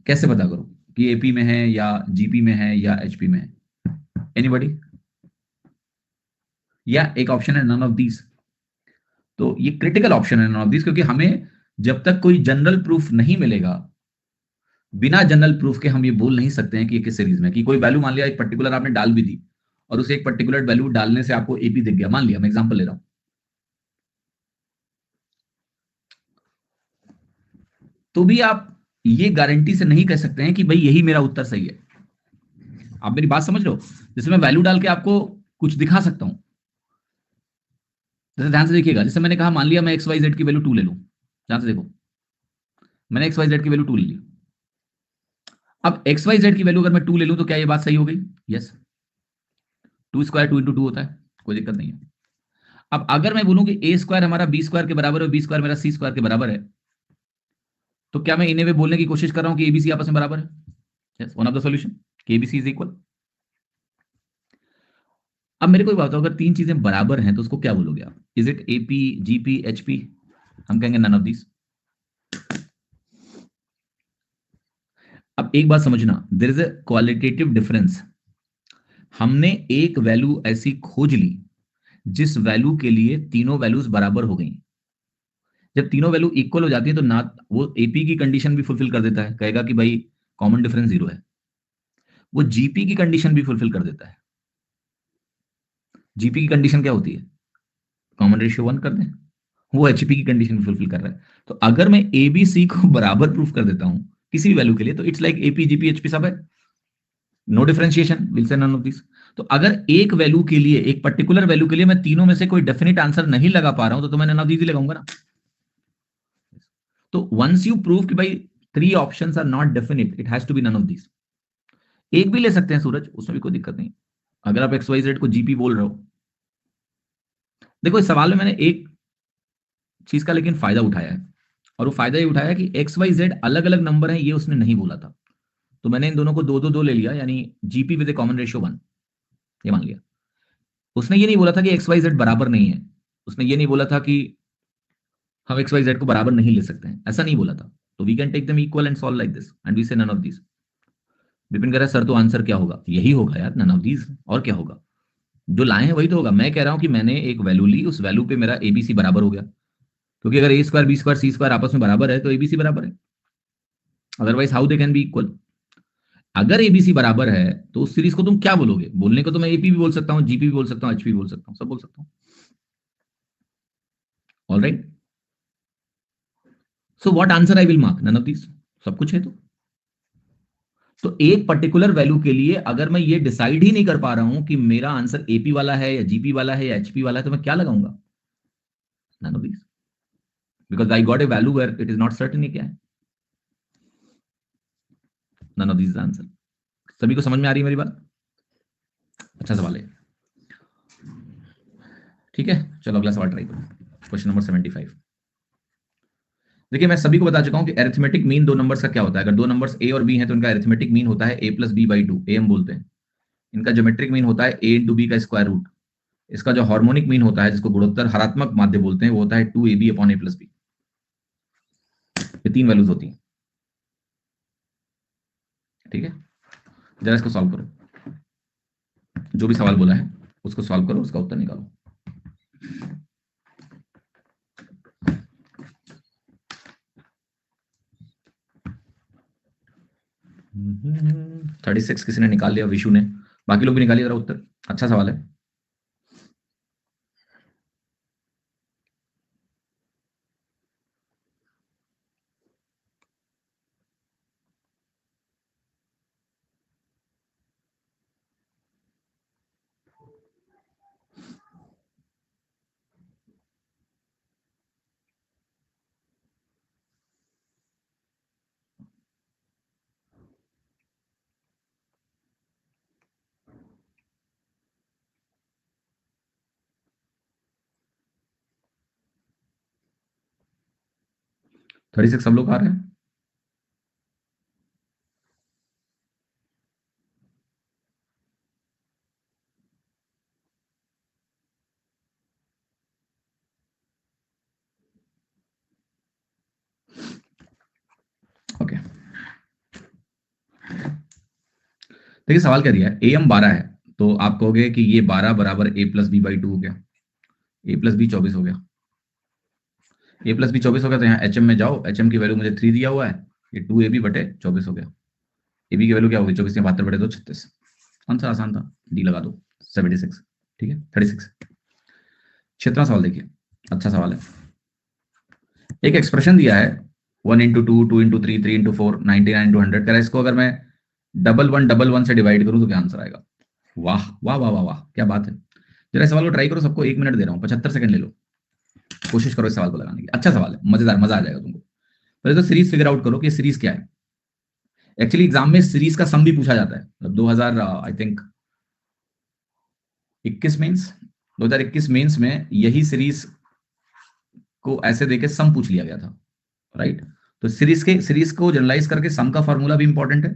कैसे पता करूं कि एपी में है या जीपी में है या एचपी में है? एनीबॉडी? या एक ऑप्शन है नन ऑफ दीज। तो ये क्रिटिकल ऑप्शन है नन ऑफ दीज, क्योंकि हमें जब तक कोई जनरल प्रूफ नहीं मिलेगा, बिना जनरल प्रूफ के हम ये बोल नहीं सकते हैं कि ये किस सीरीज में, कि कोई वैल्यू मान लिया एक पर्टिकुलर आपने डाल भी दी और उसे एक पर्टिकुलर वैल्यू डालने से आपको एपी दिख गया, मान लिया, मैं एग्जांपल ले रहा हूं, तो भी आप ये गारंटी से नहीं कह सकते हैं कि भाई यही मेरा उत्तर सही है। आप मेरी बात समझ लो? जैसे मैं वैल्यू डाल के आपको कुछ दिखा सकता हूं, जैसे ध्यान से देखिएगा, जैसे मैंने कहा मान लिया मैं एक्स वाई जेड की वैल्यू 2 ले लूं। ध्यान से देखो, मैंने एक्स वाई जेड की वैल्यू 2 ले ली। अब एक्स वाई जेड की वैल्यू अगर मैं 2 ले लूं तो क्या ये बात सही हो गई? यस। 2 स्क्वायर 2 इंटू 2 होता है, कोई दिक्कत नहीं है। अब अगर मैं बोलूं कि ए स्क्वायर हमारा बी स्क्वायर के बराबर है और बी स्क्वायर मेरा सी स्क्वायर के बराबर है, तो क्या मैं इन्हें बोलने की कोशिश कर रहा हूं कि एबीसी आपस में बराबर है? Yes, one of the solution कि एबीसी इज इक्वल। अब मेरे को एक बात बताओ, अगर तीन चीजें बराबर हैं तो उसको क्या बोलोगे आप? Is it AP, GP, HP? हम कहेंगे नन ऑफ दिस। अब एक बात समझना, there is a qualitative difference. हमने एक वैल्यू ऐसी खोज ली जिस वैल्यू के लिए तीनों वैल्यूज बराबर हो गई। जब तीनों वैल्यू इक्वल हो जाती है तो ना वो एपी की कंडीशन भी फुलफिल कर देता है, कहेगा कि भाई कॉमन डिफरेंस 0 है। वो जीपी की कंडीशन भी फुलफिल कर देता है। जीपी की कंडीशन क्या होती है? कॉमन रेशियो 1 कर दें। वो एचपी की कंडीशन भी फुलफिल कर रहा है। तो अगर मैं एबीसी को बराबर प्रूफ कर देता हूं किसी भी वैल्यू के लिए, तो it's like AP GP HP सब है, no differentiation, will say none of this. तो अगर एक वैल्यू के लिए, एक पर्टिकुलर वैल्यू के लिए मैं तीनों में से कोई डेफिनेट आंसर नहीं लगा पा रहा हूं, तो मैं नन ऑफ दिस ही लगाऊंगा ना। तो वंस यू प्रूव कि भाई 3 options are not definite, it has to be none of this. एक भी ले सकते हैं सूरज, उसमें भी कोई दिक्कत नहीं। अगर आप एक्स वाई जेड को जीपी बोल रहे हो, देखो इस सवाल में मैंने एक चीज का लेकिन फायदा उठाया है। और वो फायदा ये उठाया कि एक्स वाई जेड अलग अलग नंबर है, ये उसने नहीं बोला था, तो मैंने इन दोनों को दो दो दो ले लिया, यानी GP with A common ratio 1, ये मान लिया। उसने ये नहीं बोला था कि एक्स वाई जेड बराबर नहीं है, उसने ये नहीं बोला था कि हम एक्स वाई जेड को बराबर नहीं ले सकते हैं, ऐसा नहीं बोला था। तो we can take them equal and solve like this and we say none of this. Vipin कह रहा है सर तो आंसर क्या होगा, यही होगा यार, नन ऑफ दीज, और क्या होगा, जो लाए हैं वही तो होगा। मैं कह रहा हूं कि मैंने एक वैल्यू ली, उस वैल्यू पे मेरा एबीसी बराबर हो गया, क्योंकि अगर ए स्क्वायर बी स्क्वायर सी स्क्वायर आपस में बराबर है तो एबीसी बराबर है, otherwise how they can be equal. अगर एबीसी बराबर है तो उस सीरीज को तुम क्या बोलोगे, बोलने को तो मैं एपी भी बोल सकता हूं, जीपी भी बोल सकता हूं, एचपी भी बोल सकता हूं, सब बोल सकता हूं। All right, so what answer I will mark, none of this, सब कुछ है। तो एक पर्टिकुलर वैल्यू के लिए अगर मैं ये डिसाइड ही नहीं कर पा रहा हूं कि मेरा आंसर एपी वाला है या जीपी वाला है या एचपी वाला है, तो मैं क्या लगाऊंगा, none of this, because I got a value where it is not certain, ये क्या है, नन ऑफ दिस आंसर। सभी को समझ में आ रही है मेरी बात? अच्छा सवाल है, ठीक है, चलो अगला सवाल ट्राई करो, क्वेश्चन नंबर 75। देखिए मैं सभी को बता चुका हूं कि अरिथमेटिक मीन दो नंबर्स का क्या होता है। अगर दो नंबर्स ए और बी हैं तो इनका अरिथमेटिक मीन होता है a plus B by two, ए हम बोलते हैं। इनका ज्योमेट्रिक मीन होता है ए इंटू बी का स्क्वायर रूट। इसका जो हार्मोनिक मीन होता है, जिसको गुणोत्तर हरात्मक माध्य बोलते हैं, वो होता है 2ab अपॉन ए प्लस बी। ये तीन वैल्यूज होती हैं, ठीक है। जरा इसको सॉल्व करो, जो भी सवाल बोला है उसको सॉल्व करो, उसका उत्तर निकालो। हम्म, 36 किसी ने निकाल लिया, विशु ने, बाकी लोग भी निकालिए जरा उत्तर, अच्छा सवाल है। थर्टी सिक्स सब लोग आ रहे हैं? ओके, देखिए सवाल क्या दिया है, ए एम 12 है, तो आप कहोगे कि ये 12 बराबर ए प्लस बी बाई टू हो गया, ए प्लस बी 24 हो गया, ए प्लस बी 24 हो गया, तो यहाँ एच एम में जाओ, एच एम की वैल्यू मुझे 3 दिया हुआ है, ये 2ab बटे 24 हो गया। ए बी की वैल्यू क्या होगी, 24 या 72 बटे 2 36, आंसर आसान था, डी लगा दो, 76, ठीक है 36। क्षेत्रा सवाल देखिए, अच्छा सवाल है। एक एक्सप्रेशन दिया है 1 into to, 2 into 3, 3 into 4, 99 into 100 कह, इसको अगर मैं डबल वन से डिवाइड करूं तो क्या आंसर आएगा। वाह वाह वाह वाह वाह, क्या बात है। जरा सवाल को ट्राई करो, सबको 1 मिनट दे रहा हूं, 75 सेकंड ले लो, कोशिश करो इस सवाल को लगाने की, अच्छा सवाल है, मजेदार, मजा आ जाएगा तुमको। पहले तो सीरीज फिगर आउट करो कि सीरीज क्या है। एक्चुअली एग्जाम में सीरीज का सम भी पूछा जाता है, 2000 आई थिंक 21 मेंस, 2021 मेंस में यही सीरीज को ऐसे देके सम पूछ लिया गया था, राइट। तो सीरीज को जनरलाइज करके सम का फॉर्मूला भी इंपॉर्टेंट है,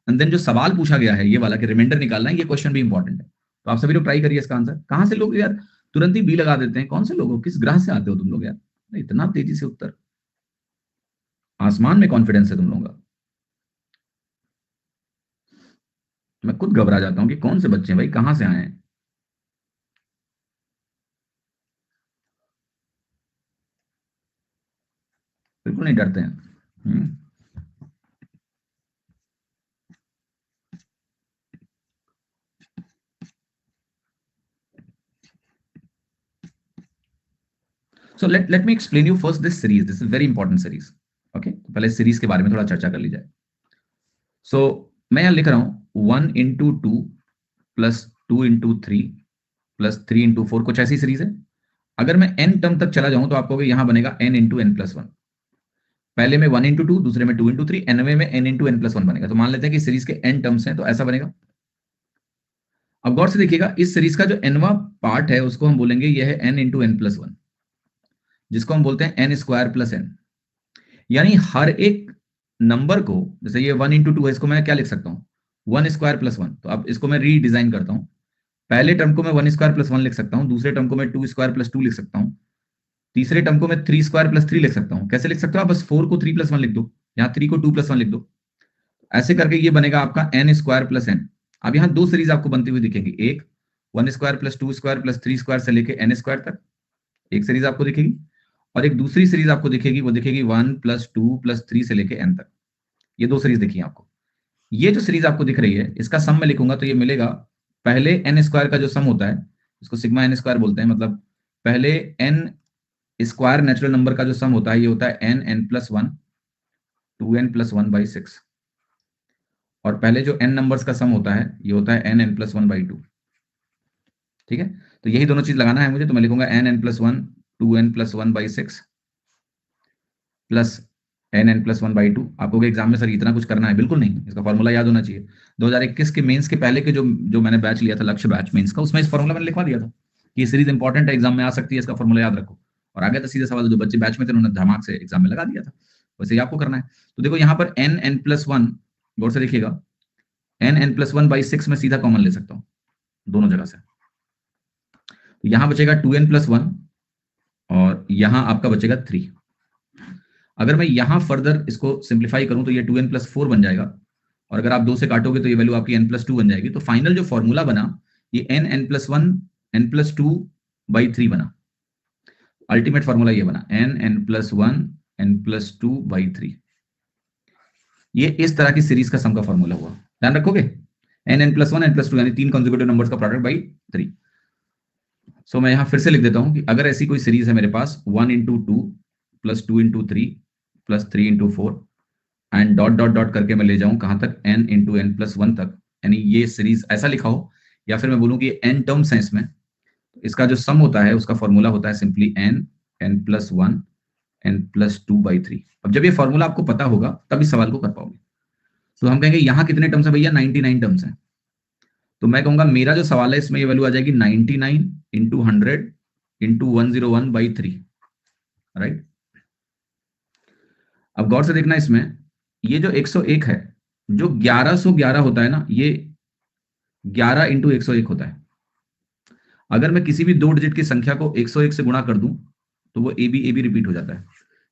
एंड देन जो सवाल पूछा गया है ये वाला कि रिमाइंडर निकालना है, ये क्वेश्चन भी इंपॉर्टेंट है। तो आप सभी लोग ट्राई करिए इसका आंसर। कहां से लोग यार तुरंत ही बी लगा देते हैं, कौन से लोग हो, किस ग्रह से आते हो तुम लोग यार, इतना तेजी से उत्तर, आसमान में कॉन्फिडेंस है तुम लोगों का। मैं खुद घबरा जाता हूं कि कौन से बच्चे हैं भाई, कहां से आए हैं। बिल्कुल नहीं डरते हैं। So let me explain you first this series, this is very important series. Okay, तो पहले सीरीज के बारे में थोड़ा चर्चा कर ली जाए। सो मैं यहां लिख रहा हूं 1 into two plus 2 into 3 plus 3 into 4, कुछ ऐसी सीरीज है। अगर मैं n टर्म तक चला जाऊं तो आपको यहां बनेगा n into n plus one, पहले में 1 इंटू टू, दूसरे में 2 इंटू थ्री, एनवे में n into n plus one बनेगा। तो मान लेते हैं कि सीरीज के n टर्म्स हैं, तो ऐसा बनेगा। अब गौर से देखिएगा, इस सीरीज का जो nवा पार्ट है उसको हम बोलेंगे यह है n into n plus one, जिसको हम बोलते हैं n स्क्वायर प्लस n। यानी हर एक नंबर को, जैसे ये 1 इंटू 2 है, इसको मैं क्या लिख सकता हूँ, 1² + 1। तो अब इसको मैं रीडिजाइन करता हूँ। पहले टर्म को मैं 1² + 1 लिख सकता हूँ, दूसरे टर्म को मैं 2² + 2 लिख सकता हूँ, तीसरे टर्म को मैं 3² + 3 लिख सकता हूँ। कैसे लिख सकते हो आप? बस 4 को 3 + 1 लिख दो, यहाँ 3 को 2 + 1 लिख दो। ऐसे करके ये बनेगा आपका n² + n। अब यहाँ दो सीरीज आपको बनती हुई दिखेगी, एक 1² + 2² + 3² से लेके n² तक एक सीरीज आपको दिखेगी, और एक दूसरी सीरीज आपको दिखेगी, वो दिखेगी 1 + 2 + 3 से लेके n तक। ये दो सीरीज दिखी आपको। ये जो सीरीज आपको दिख रही है, इसका सम में लिखूंगा तो ये मिलेगा, पहले n² का जो सम होता है, इसको सिग्मा n² बोलते हैं, मतलब पहले n स्क्वायर नेचुरल नंबर का जो सम होता है, ये होता है n+1 2n+1/6, और पहले जो n नंबर्स का सम होता है, ये होता है nn+1/2। ठीक है, तो यही दोनों चीज लगाना है मुझे, तो मैं लिखूंगा nn+1 2n+1/6 प्लस nn+1/2। आपको एग्जाम में सर इतना कुछ करना है? बिल्कुल नहीं, इसका फॉर्मूला याद होना चाहिए। 2021 के मेंस के पहले के जो मैंने बैच लिया था, लक्ष्य बैच मेंस का, उसमें इस फॉर्मूला मैंने लिखवा दिया था कि ये सीरीज इंपॉर्टेंट है, एग्जाम में आ सकती है, इसका फॉर्मूला याद रखो। और आगे तो सीधे सवाल जो बच्चे बैच में थे उन्होंने धमाक से एग्जाम में लगा दिया था, वैसे ही आपको करना है। तो देखो यहाँ पर nn+1, गौर से देखिएगा, nn+1/6 में सीधा कॉमन ले सकता हूँ दोनों जगह से, तो यहाँ बचेगा 2n+1 और यहाँ आपका बचेगा 3। अगर मैं यहां फर्दर इसको सिंप्लीफाई करूं तो ये 2n+4 बन जाएगा, और अगर आप 2 से काटोगे तो ये वैल्यू आपकी n+2 बन जाएगी। तो फाइनल जो फॉर्मूला बना, ये n+1 n+2/3 बना। अल्टीमेट फॉर्मूला ये बना n+1 n+2/3। ये इस तरह की सीरीज का सम का फॉर्मूला हुआ, ध्यान रखोगे, n+1 n+2 यानी 3 कंसेक्यूटिव नंबर्स का प्रोडक्ट बाई 3। सो मैं यहां फिर से लिख देता हूं कि अगर ऐसी कोई सीरीज है मेरे पास 1 × 2 + 2 × 3 + 3 × 4 एंड डॉट डॉट डॉट करके मैं ले जाऊं कहां तक, n × n+1 तक, यानी ये सीरीज ऐसा लिखा हो, या फिर मैं बोलूं कि n टर्म्स हैं इसमें, इसका जो सम होता है उसका फॉर्मूला होता है सिंपली n+1 n+2/3। अब जब ये फॉर्मूला आपको पता होगा तब इस सवाल को कर पाओगे। तो हम कहेंगे यहाँ कितने टर्म्स है भैया, 99 टर्म्स हैं। तो मैं कहूंगा मेरा जो सवाल है इसमें ये वैल्यू आ जाएगी 99 × 100 × 101/3, राइट। अब गौर से देखना, इसमें ये जो 101 है, जो 1111 होता है ना, ये 11 × 101 होता है। अगर मैं किसी भी दो डिजिट की संख्या को 101 से गुणा कर दूं तो वो ए बी रिपीट हो जाता है।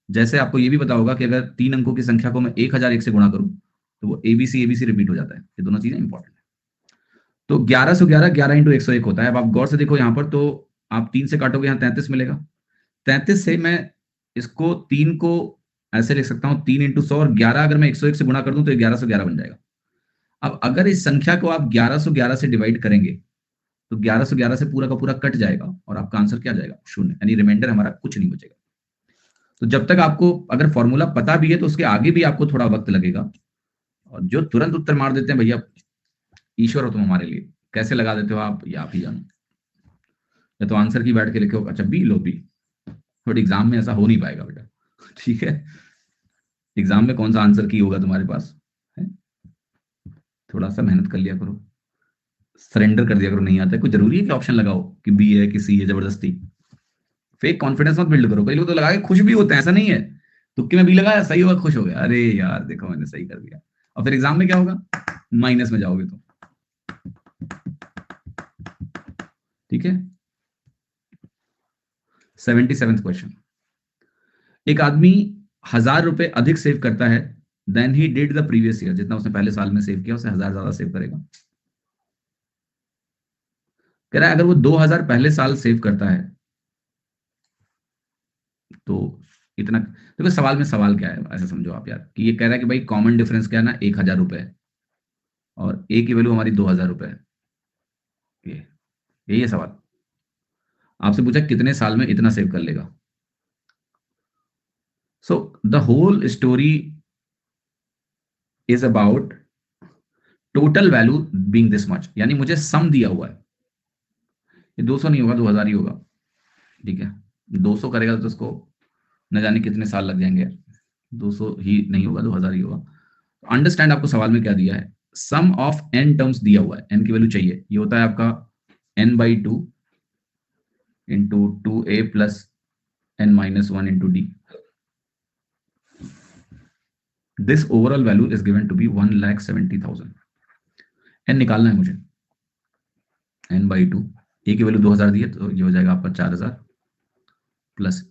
जैसे आपको ये भी पता होगा कि अगर 3 अंकों की संख्या को मैं 1001 से गुणा करूं तो वो एबीसी रिपीट हो जाता है। ये दोनों चीजें इंपॉर्टेंट है। तो 1111 11 × 101 होता है। अब आप गौर से देखो यहां पर, तो आप 3 से काटोगे, यहाँ 33 मिलेगा। 33 से मैं इसको 3 को ऐसे लिख सकता हूं 3 × 100, और 11 अगर मैं 101 से गुणा कर दूं तो 1111 बन जाएगा। अब अगर इस संख्या को आप 1111 से डिवाइड करेंगे तो 1111 से पूरा का पूरा कट जाएगा और आपका आंसर क्या जाएगा, 0, यानी रिमाइंडर हमारा कुछ नहीं बचेगा। तो जब तक आपको अगर फॉर्मूला पता भी है तो उसके आगे भी आपको थोड़ा वक्त लगेगा, और जो तुरंत उत्तर मार देते हैं भैया, ईश्वर हो तुम हमारे लिए, कैसे लगा देते हो आप, ये आप ही जानो। या तो आंसर की बैठ के लिखे हो, अच्छा बी लो बी, बट एग्जाम में ऐसा हो नहीं पाएगा बेटा, ठीक है। एग्जाम में कौन सा आंसर की होगा तुम्हारे पास है? थोड़ा सा मेहनत कर लिया करो, सरेंडर कर दिया करो, नहीं आता है कोई जरूरी है कि ऑप्शन लगाओ कि बी है कि सी है जबरदस्ती। फेक कॉन्फिडेंस मत बिल्ड करो, कई लोग तो लगा के खुश भी होते हैं, ऐसा नहीं है। तुक्के में बी लगाया, सही हुआ, खुश हो गया, अरे यार देखो मैंने सही कर दिया, और फिर एग्जाम में क्या होगा, माइनस में जाओगे तुम। ठीक है। 77वां क्वेश्चन, एक आदमी 1000 रुपए अधिक सेव करता है then he did the previous year, जितना उसने पहले साल में सेव किया उससे 1000 ज्यादा सेव करेगा। कह रहा है अगर वो 2000 पहले साल सेव करता है तो इतना, देखो सवाल में सवाल क्या है ऐसा समझो आप यार, कि ये कह रहा है कि भाई कॉमन डिफरेंस क्या है ना, 1000 रुपए है, और ए की वैल्यू हमारी 2000 रुपए है। ये यही है सवाल। आपसे पूछा कितने साल में इतना सेव कर लेगा। So the whole story is about total value being this much, यानी मुझे सम दिया हुआ है, ये 200 नहीं होगा, 2000 ही होगा। ठीक है, 200 करेगा तो उसको न जाने कितने साल लग जाएंगे, 200 ही नहीं होगा, 2000 ही होगा। अंडरस्टैंड आपको सवाल में क्या दिया है, सम ऑफ n टर्म्स दिया हुआ है, n की वैल्यू चाहिए, ये होता है आपका n/2 × 2a + n - 1 × d। This overall value is given to be 1,70,000। N निकालना है मुझे, n बाई 2, ए की वैल्यू 2000 दी है तो ये हो जाएगा आपका 4000 प्लस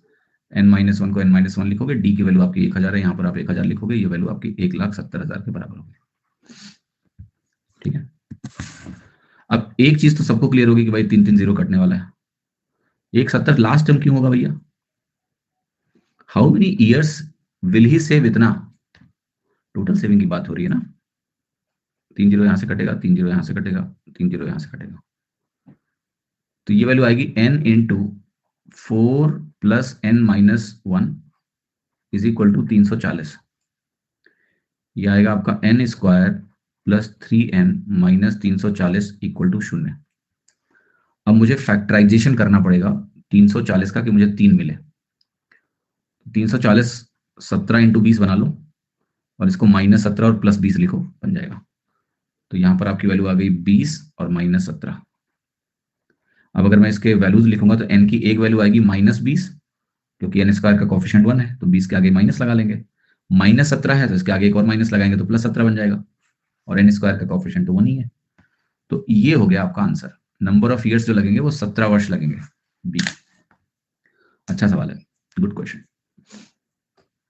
n-1 को n-1 लिखोगे, डी की वैल्यू आपकी 1000 है, यहाँ पर आप 1000 लिखोगे, ये वैल्यू आपकी 1,70,000 के बराबर होगी। ठीक है, अब एक चीज तो सबको क्लियर होगी कि भाई 3 3 0 कटने वाला है। 170 लास्ट टर्म क्यों होगा भैया? How many years will he save इतना? टोटल सेविंग की बात हो रही है ना। 3 0 यहां से कटेगा, 3 0 यहां से कटेगा, 3 0 यहां से कटेगा, तो ये वैल्यू आएगी n into 4 plus n-1 is equal to 340। ये आएगा आपका n square plus 3n minus 340 equal to 0। अब मुझे फैक्टराइजेशन करना पड़ेगा 340 का कि मुझे 3 मिले। 340 17 इंटू 20 बना लो और इसको -17 और +20 लिखो, बन जाएगा। तो यहां पर आपकी वैल्यू आ गई 20 और -17। अब अगर मैं इसके वैल्यूज लिखूंगा तो n की एक वैल्यू आएगी -20, क्योंकि n स्क्वायर का कोफिशिएंट 1 है, तो 20 के आगे माइनस लगा लेंगे। -17 है तो इसके आगे एक और माइनस लगाएंगे तो +17 बन जाएगा, और n स्क्वायर का कोफिशिएंट तो 1 ही है। तो ये हो गया आपका आंसर। नंबर ऑफ ईयर्स जो लगेंगे वो 17 वर्ष लगेंगे। बी, अच्छा सवाल है, गुड क्वेश्चन।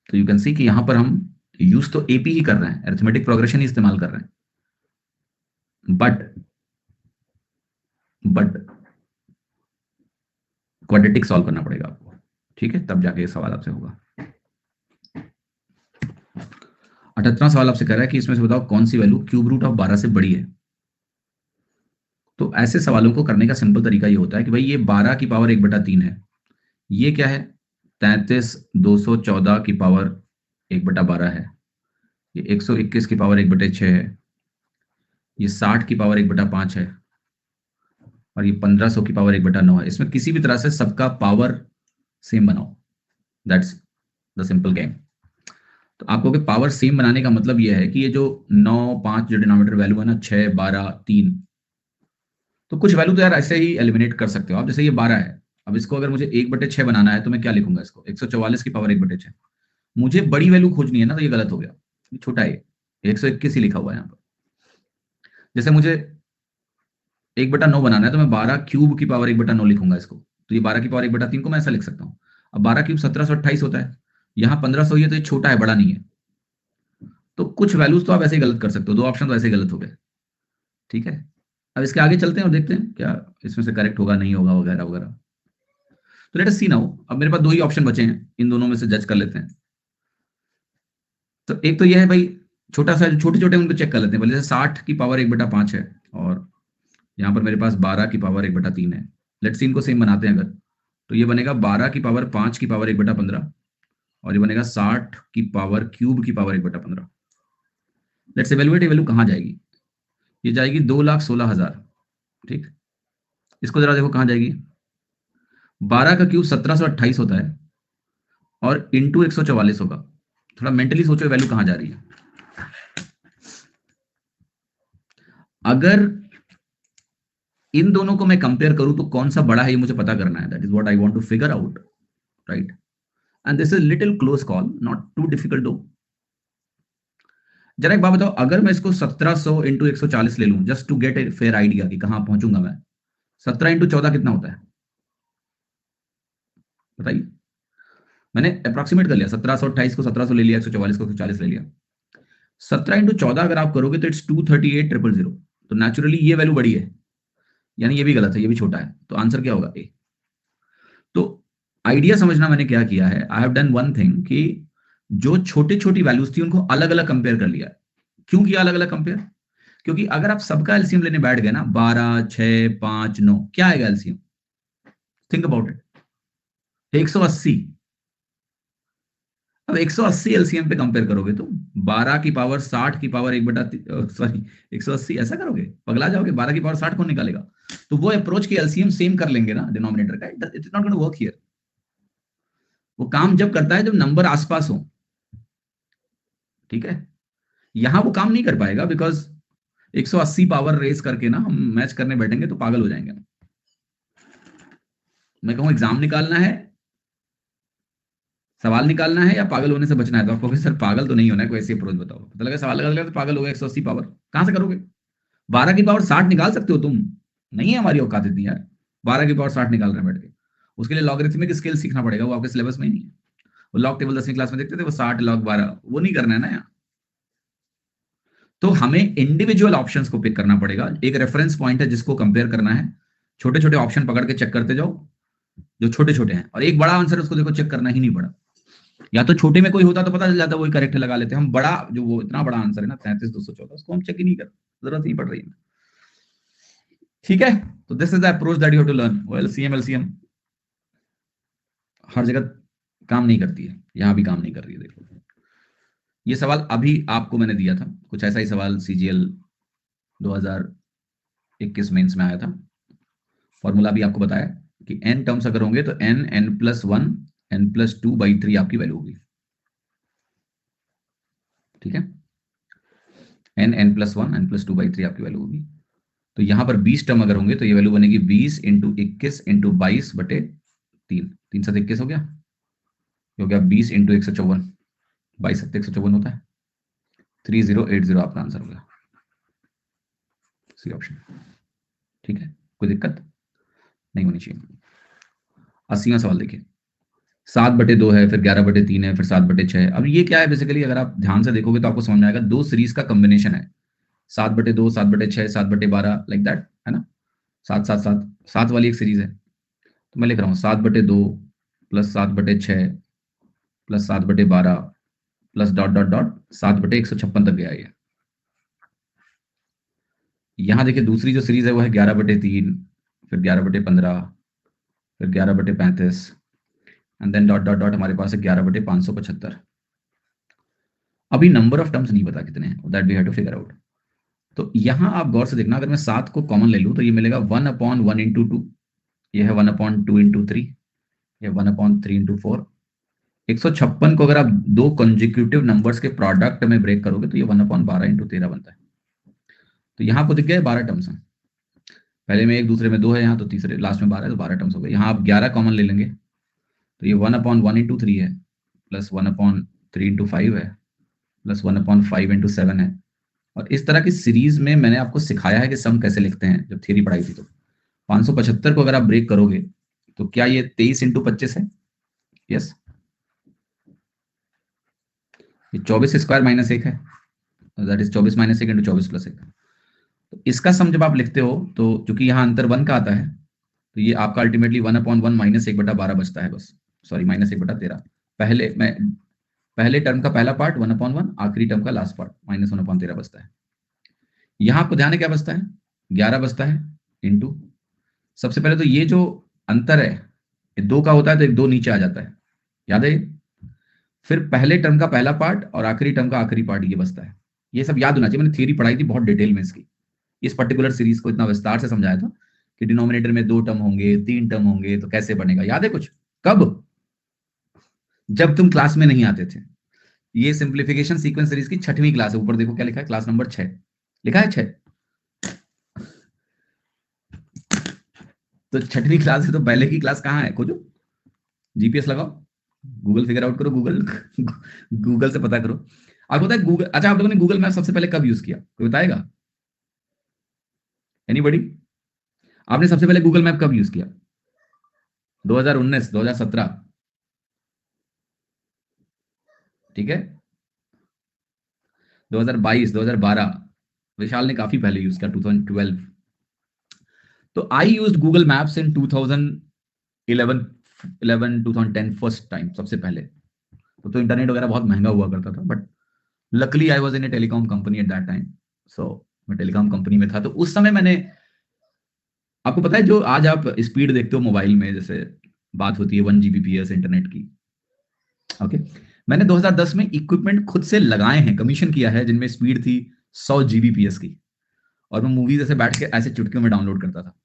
तो यू कैन सी कि यहां पर हम यूज तो एपी ही कर रहे हैं, अरिथमेटिक प्रोग्रेशन ही इस्तेमाल कर रहे हैं, बट क्वाड्रेटिक सॉल्व करना पड़ेगा आपको। ठीक है, तब जाके ये सवाल आपसे होगा। 78वां सवाल आपसे कह रहा है कि इसमें से बताओ कौन सी वैल्यू क्यूब रूट ऑफ 12 से बड़ी है। तो ऐसे सवालों को करने का सिंपल तरीका ये होता है कि भाई ये 12 की पावर 1/3 है, ये क्या है 33,214 की पावर 1/12 है, ये 121 की पावर 1/6 है, ये 60 की पावर 1/5 है, और ये 1500 की पावर 1/9 है। इसमें किसी भी तरह से सबका पावर सेम बनाओ, दैट्स द सिंपल गेम। तो आपको पावर सेम बनाने का मतलब यह है कि ये जो 9 5 जो डिनोमिनेटर वैल्यू है ना, 6 12 3, तो कुछ वैल्यू तो यार ऐसे ही एलिमिनेट कर सकते हो आप। जैसे ये 12 है, अब इसको अगर मुझे 1/6 बनाना है तो मैं क्या लिखूंगा इसको, 144 की पावर 1/6। मुझे बड़ी वैल्यू खोजनी है ना, तो ये गलत हो गया, छोटा है, 121 ही लिखा हुआ है यहाँ पर। जैसे मुझे 1/9 बनाना है तो मैं 12 क्यूब की पावर 1/9 लिखूंगा इसको, तो ये 12 की पावर 1/3 को मैं ऐसा लिख सकता हूँ। अब 12 क्यूब 1728 होता है, यहाँ 1500 ही है, तो ये छोटा है, बड़ा नहीं है। तो कुछ वैल्यूज तो आप ऐसे ही गलत कर सकते हो, दो ऑप्शन तो ऐसे ही गलत हो गए। ठीक है, अब इसके आगे चलते हैं और देखते हैं क्या इसमें से करेक्ट होगा नहीं होगा वगैरह वगैरह। तो लेट अस सी नाउ, अब मेरे पास दो ही ऑप्शन बचे हैं, इन दोनों में से जज कर लेते हैं। तो एक तो ये है भाई, छोटा सा, छोटे छोटे उनको चेक कर लेते हैं पहले। जैसे 60 की पावर 1/5 है, और यहाँ पर मेरे पास 12 की पावर 1/3 है। लेट्स सी इनको सेम बनाते हैं अगर, तो ये बनेगा 12 की पावर 5 की पावर 1/15, और ये बनेगा 60 की पावर क्यूब की पावर 1/15। लेट्स इवैल्यूएट, ये वैल्यू कहाँ जाएगी, ये जाएगी 2,16,000। ठीक, इसको जरा देखो कहाँ जाएगी। 12 का क्यूब 1728 होता है, और इंटू 144 होगा। थोड़ा मेंटली सोचो वैल्यू कहाँ जा रही है। अगर इन दोनों को मैं कंपेयर करूं तो कौन सा बड़ा है ये मुझे पता करना है, that is what I want to figure out, right. And this is little close call, not too difficult though. जरा एक बात बताओ, अगर मैं इसको 1700 इंटू 140 ले लूं, just to get a fair idea कि कहां पहुंचूंगा मैं, 17 इंटू 14 कितना होता है बताइए। मैंने अप्रोक्सीमेट कर लिया, 1728 को 1700 ले लिया, 144 को 140 ले लिया। 17 इंटू 14 अगर आप करोगे तो इट्स 238,000। तो नेचुरली ये वैल्यू बड़ी है, यानी ये भी गलत है, ये भी छोटा है, तो आंसर क्या होगा, ए। तो आइडिया समझना मैंने क्या किया है, I have done one thing कि जो छोटी छोटी वैल्यूज थी उनको अलग अलग कंपेयर कर लिया। क्यों किया अलग अलग कंपेयर? क्योंकि अगर आप सबका एलसीएम लेने बैठ गए ना, 12 6 5 9, क्या आएगा एलसीएम, थिंक अबाउट इट, 180। अब 180 एलसीएम पे कंपेयर करोगे तो 12 की पावर 60 की पावर 180 ऐसा करोगे, पगला जाओगे। 12 की पावर 60 कौन निकालेगा? तो वो अप्रोच की एलसीएम सेम कर लेंगे ना डिनोमिनेटर का, it's not going to work here. वो काम जब करता है जब नंबर आसपास हो, ठीक है। यहां वो काम नहीं कर पाएगा, बिकॉज 180 पावर रेस करके ना हम मैच करने बैठेंगे तो पागल हो जाएंगे। मैं कहूं एग्जाम निकालना है सवाल निकालना है या पागल होने से बचना है? तो आपको सर पागल तो नहीं होना है, कोई ऐसी अप्रोच बताओ। पता लगा सवाल लगा तो पागल हो गए, 180 पावर कहां से करोगे? 12 की पावर 60 निकाल सकते हो तुम? नहीं है हमारी औकात इतनी यार, 12 की पावर 60 निकाल रहे हैं बैठ के। उसके लिए लॉगरिथमिक स्केल सीखना पड़ेगा, वो आपके सिलेबस में ही नहीं है। वो लॉग टेबल 10वीं क्लास में देखते थे, वो 60 लॉग 12, वो नहीं करना है ना यार। तो हमें इंडिविजुअल ऑप्शंस को पिक करना पड़ेगा, एक रेफरेंस पॉइंट है जिसको कंपेयर करना है, छोटे छोटे ऑप्शन पकड़ के चेक करते जाओ जो छोटे छोटे हैं, और एक बड़ा आंसर उसको देखो चेक करना ही नहीं पड़ा। या तो छोटे में कोई होता तो पता चल जाता, वही करेक्ट लगा लेते। हम बड़ा जो वो इतना बड़ा आंसर है ना 33,214, उसको हम चेक ही नहीं कर, जरूरत नहीं पड़ रही है। ठीक है, तो this is the approach that you have to learn. वो एलसीएम एलसीएम हर जगह काम नहीं करती है, यहां भी काम नहीं कर रही है। देखो ये सवाल अभी आपको मैंने दिया था, कुछ ऐसा ही सवाल सीजीएल 2021 मेंस में आया था। फॉर्मूला भी आपको बताया कि n टर्म्स अगर होंगे तो n n+1 n+2/3 आपकी वैल्यू होगी। ठीक है, n+1 n+2/3 आपकी वैल्यू होगी। तो यहां पर 20 टर्म अगर होंगे तो ये वैल्यू बनेगी 20 × 21 × 22/3। 3 7 21 हो गया, हो गया 20 × 154, 22 7 154 होता है। 3080 आपका आंसर हो गया, सी ऑप्शन। ठीक है, कोई दिक्कत नहीं होनी चाहिए। 80वां सवाल देखिए, 7/2 है, फिर 11/3 है, फिर 7/6 है। अब ये क्या है बेसिकली, अगर आप ध्यान से देखोगे तो आपको समझ में आएगा, दो सीरीज का कॉम्बिनेशन है। 7/2, 7/6, 7/12, लाइक दैट, है ना। 7 7 7 7 वाली एक सीरीज है। तो मैं लिख रहा हूँ 7/2 plus 7/6 plus 7/12 plus dot dot dot 7/156 तक गया ये। यहां देखिए दूसरी जो सीरीज है वो है 11/3, फिर 11/15, फिर 11/35, and then dot dot dot हमारे पास है 11/575। अभी नंबर ऑफ टर्म्स नहीं पता कितने हैं, that we have to figure out. तो यहां आप गौर से देखना, अगर मैं 7 को कॉमन ले लूं तो ये मिलेगा 1/1 × 2, ये है 1/2 × 3, ये 1/3 × 4। 156 को अगर आप दो कंजिक्यूटिव नंबर्स के प्रोडक्ट में ब्रेक करोगे तो ये 1/12 × 13 बनता है। तो यहां आपको दिख गया 12 टर्म्स हैं, पहले में एक, दूसरे में 2 है, यहाँ तो तीसरे लास्ट में 12 है, तो 12 टर्म्स हो गए। यहाँ आप 11 कॉमन ले लेंगे तो ये 1/1 × 3 है, प्लस 1/3 × 5 है, प्लस 1/5 × 7 है। और इस तरह की सीरीज में मैंने आपको सिखाया है कि सम कैसे लिखते हैं, जब थ्योरी पढ़ाई थी। तो 575 को अगर आप ब्रेक करोगे तो क्या ये 23 × 25 है? यस, ये 24² - 1 है, दैट इज 24 - 1 × 24 + 1। तो इसका सम जब आप लिखते हो तो चूंकि यहाँ अंतर 1 का आता है, तो ये आपका अल्टीमेटली 1/1 - 1/12 बचता है बस, सॉरी -1/13। पहले टर्म का पहला पार्ट 1/1, आखिरी टर्म का लास्ट पार्ट -1/13 बचता है। यहां आपको ध्यान है क्या बचता है? 11 बचता है इंटू, सबसे पहले तो ये जो अंतर है, ये 2 का होता है तो एक 2 नीचे आ जाता है, याद है ये? फिर पहले टर्म का पहला पार्ट और आखिरी टर्म का आखिरी पार्ट ये बचता है। ये सब याद होना चाहिए, मैंने थ्योरी पढ़ाई थी बहुत डिटेल में इसकी, इस पर्टिकुलर सीरीज को इतना विस्तार से समझाया था कि डिनोमिनेटर में 2 टर्म होंगे, 3 टर्म होंगे, तो कैसे बनेगा, याद है कुछ? कब? जब तुम क्लास में नहीं आते थे। ये सिंप्लीफिकेशन सीक्वेंस सीरीज की 6वीं क्लास है, ऊपर देखो क्या लिखा है, क्लास नंबर 6 लिखा है, 6। तो 6वीं क्लास है तो पहले की क्लास कहाँ है, खोजो, जीपीएस लगाओ, गूगल फिगर आउट करो, गूगल गूगल से पता करो। आपको पता है गूगल, अच्छा आप लोगों ने गूगल मैप सबसे पहले कब यूज किया, कोई बताएगा? एनीबॉडी? आपने सबसे पहले गूगल मैप कब यूज किया? 2019, 2017, ठीक है, 2022, 2012, विशाल ने काफी पहले यूज किया 2012। तो I used Google maps in 2011 2010 first time, सबसे पहले। तो इंटरनेट वगैरह बहुत महंगा हुआ करता था, but luckily I was in a telecom company at that time. So मैं टेलीकॉम कंपनी में था, तो उस समय मैंने, आपको पता है जो आज आप स्पीड देखते हो मोबाइल में, जैसे बात होती है 1 Gbps इंटरनेट की, ओके, मैंने 2010 में इक्विपमेंट खुद से लगाए हैं, कमीशन किया है, जिनमें स्पीड थी 100 Gbps की, और मैं मूवीज ऐसे बैठ के ऐसे चुटकियों में डाउनलोड करता था।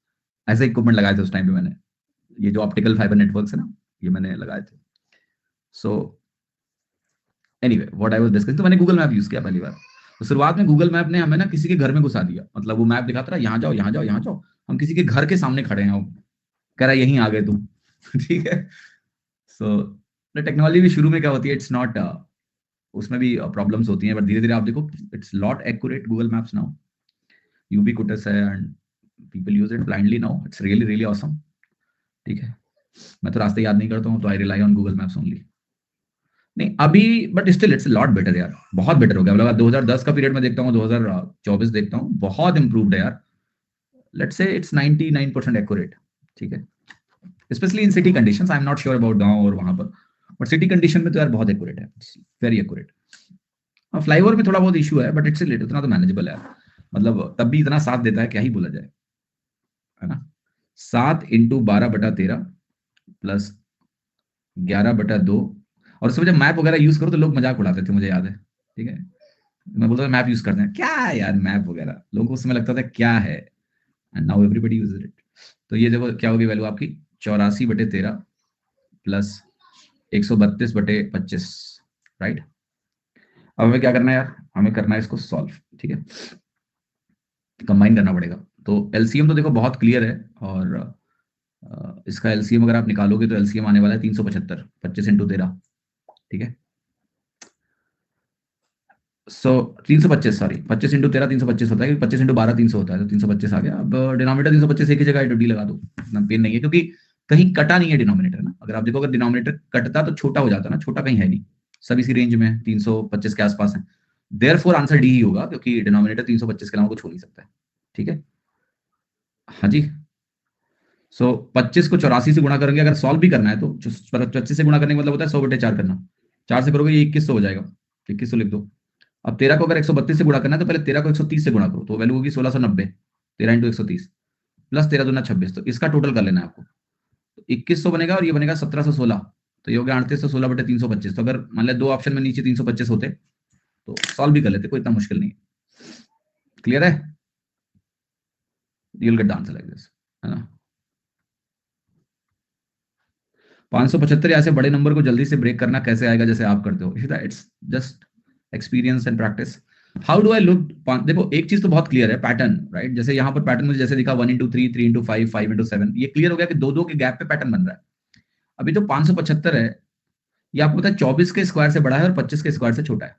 ऐसे इक्विपमेंट लगाए थे उस टाइम पे मैंने, ये जो ऑप्टिकल फाइबर नेटवर्क्स है ना, ये मैंने लगाए थे। So anyway what I was discussing, तो मैंने गूगल मैप यूज किया पहली बार। तो शुरुआत में गूगल मैप ने हमें ना किसी के घर में घुसा दिया, मतलब वो मैप दिखाता रहा, यहाँ जाओ यहाँ जाओ यहाँ जाओ, हम किसी के घर के सामने खड़े हैं, कह रहा है यहीं आ गए तुम ठीक है। सो टेक्नोलॉजी भी शुरू में क्या होती है, इट्स नॉट, उसमें भी प्रॉब्लम्स होती हैं, बट धीरे धीरे आप देखो it's lot accurate Google Maps now, ubiquitous है and people use it blindly now, it's really really awesome. ठीक है, मैं तो रास्ते याद नहीं करता हूँ, तो I rely on Google maps only. नहीं अभी, but still it's lot better यार, बहुत बेटर हो गया। मतलब 2010 का पीरियड में देखता हूँ, 2024 देखता हूँ, बहुत इंप्रूव्ड है यार। Let's say it's 99% accurate. ठीक है, specially in city conditions, I am not sure about गांव और वहां पर, बट सिटी कंडीशन में तो यार बहुत एक्यूरेट है, वेरी एक्यूरेट। फ्लाईओवर में थोड़ा बहुत इशू है, बट इट्स लेट, उतना तो मैनेजेबल है। मतलब तब भी इतना साथ देता है, क्या ही बोला जाए, है ना। 7 × 12/13 प्लस 11/2। और उसमें जब मैप वगैरह यूज करो तो लोग मजाक उड़ाते थे, मुझे याद है। ठीक है, मैं बोलता था मैप यूज करते हैं क्या यार, मैप वगैरह लोगों को उसमें लगता था क्या है, and now everybody use it. तो ये देखो क्या होगी वैल्यू आपकी, 84/13 प्लस 132/25, राइट। अब हमें क्या करना है यार, हमें करना है इसको सॉल्व। ठीक है, कंबाइन करना पड़ेगा। तो एलसीएम तो देखो बहुत क्लियर है, और इसका एलसीएम अगर आप निकालोगे तो एलसीएम आने वाला है 375, 25 × 13। ठीक है, सो 325, सॉरी 25 × 13 325 होता है, 25 × 12 300 होता है, तो 325 आ गया। अब डिनोमिनेटर 325 एक ही जगह डी लगा दो, इतना पेन नहीं है, क्योंकि कहीं कटा नहीं है डिनोमिनेटर ना। अगर आप देखो, अगर डिनोमिनेटर कटता तो छोटा हो जाता ना, छोटा कहीं है नहीं, सब इसी रेंज में 325 के आसपास है। देयरफॉर आंसर डी ही होगा, क्योंकि डिनोमिनेटर 325 के अलावा कुछ हो नहीं सकता है। ठीक है, हाँ जी। सो 25 को 84 से गुणा करेंगे, अगर सॉल्व भी करना है तो 25 से गुणा करने का मतलब होता है 100/4 करना। 4 से करोगे ये 2100 हो जाएगा, 2100 लिख दो। अब 13 को अगर 132 से गुणा करना है तो पहले 13 को 130 से गुणा करो, तो वैल्यू होगी 1690। 13 × 130 प्लस 13 दूना 26, तो इसका टोटल कर लेना है आपको। तो 2100 बनेगा और ये बनेगा 1716, तो ये हो गया 3816/325। तो अगर मान लिया दो ऑप्शन में नीचे 325 होते तो सॉल्व भी कर लेते, कोई इतना मुश्किल नहीं है। क्लियर है, you'll get the answer like this, है ना। 575 ऐसे बड़े नंबर को जल्दी से ब्रेक करना कैसे आएगा जैसे आप करते हो, it's just experience and practice. How do I look, देखो एक चीज तो बहुत क्लियर है, पैटर्न, राइट। जैसे यहाँ पर पैटर्न मुझे जैसे दिखा 1 × 3, 3 × 5, 5 × 7, ये क्लियर हो गया कि दो दो के गैप पे पैटर्न बन रहा है। अभी जो 575 है, ये आपको पता है 24 के स्क्वायर से बड़ा है और 25 के स्क्वायर से छोटा है,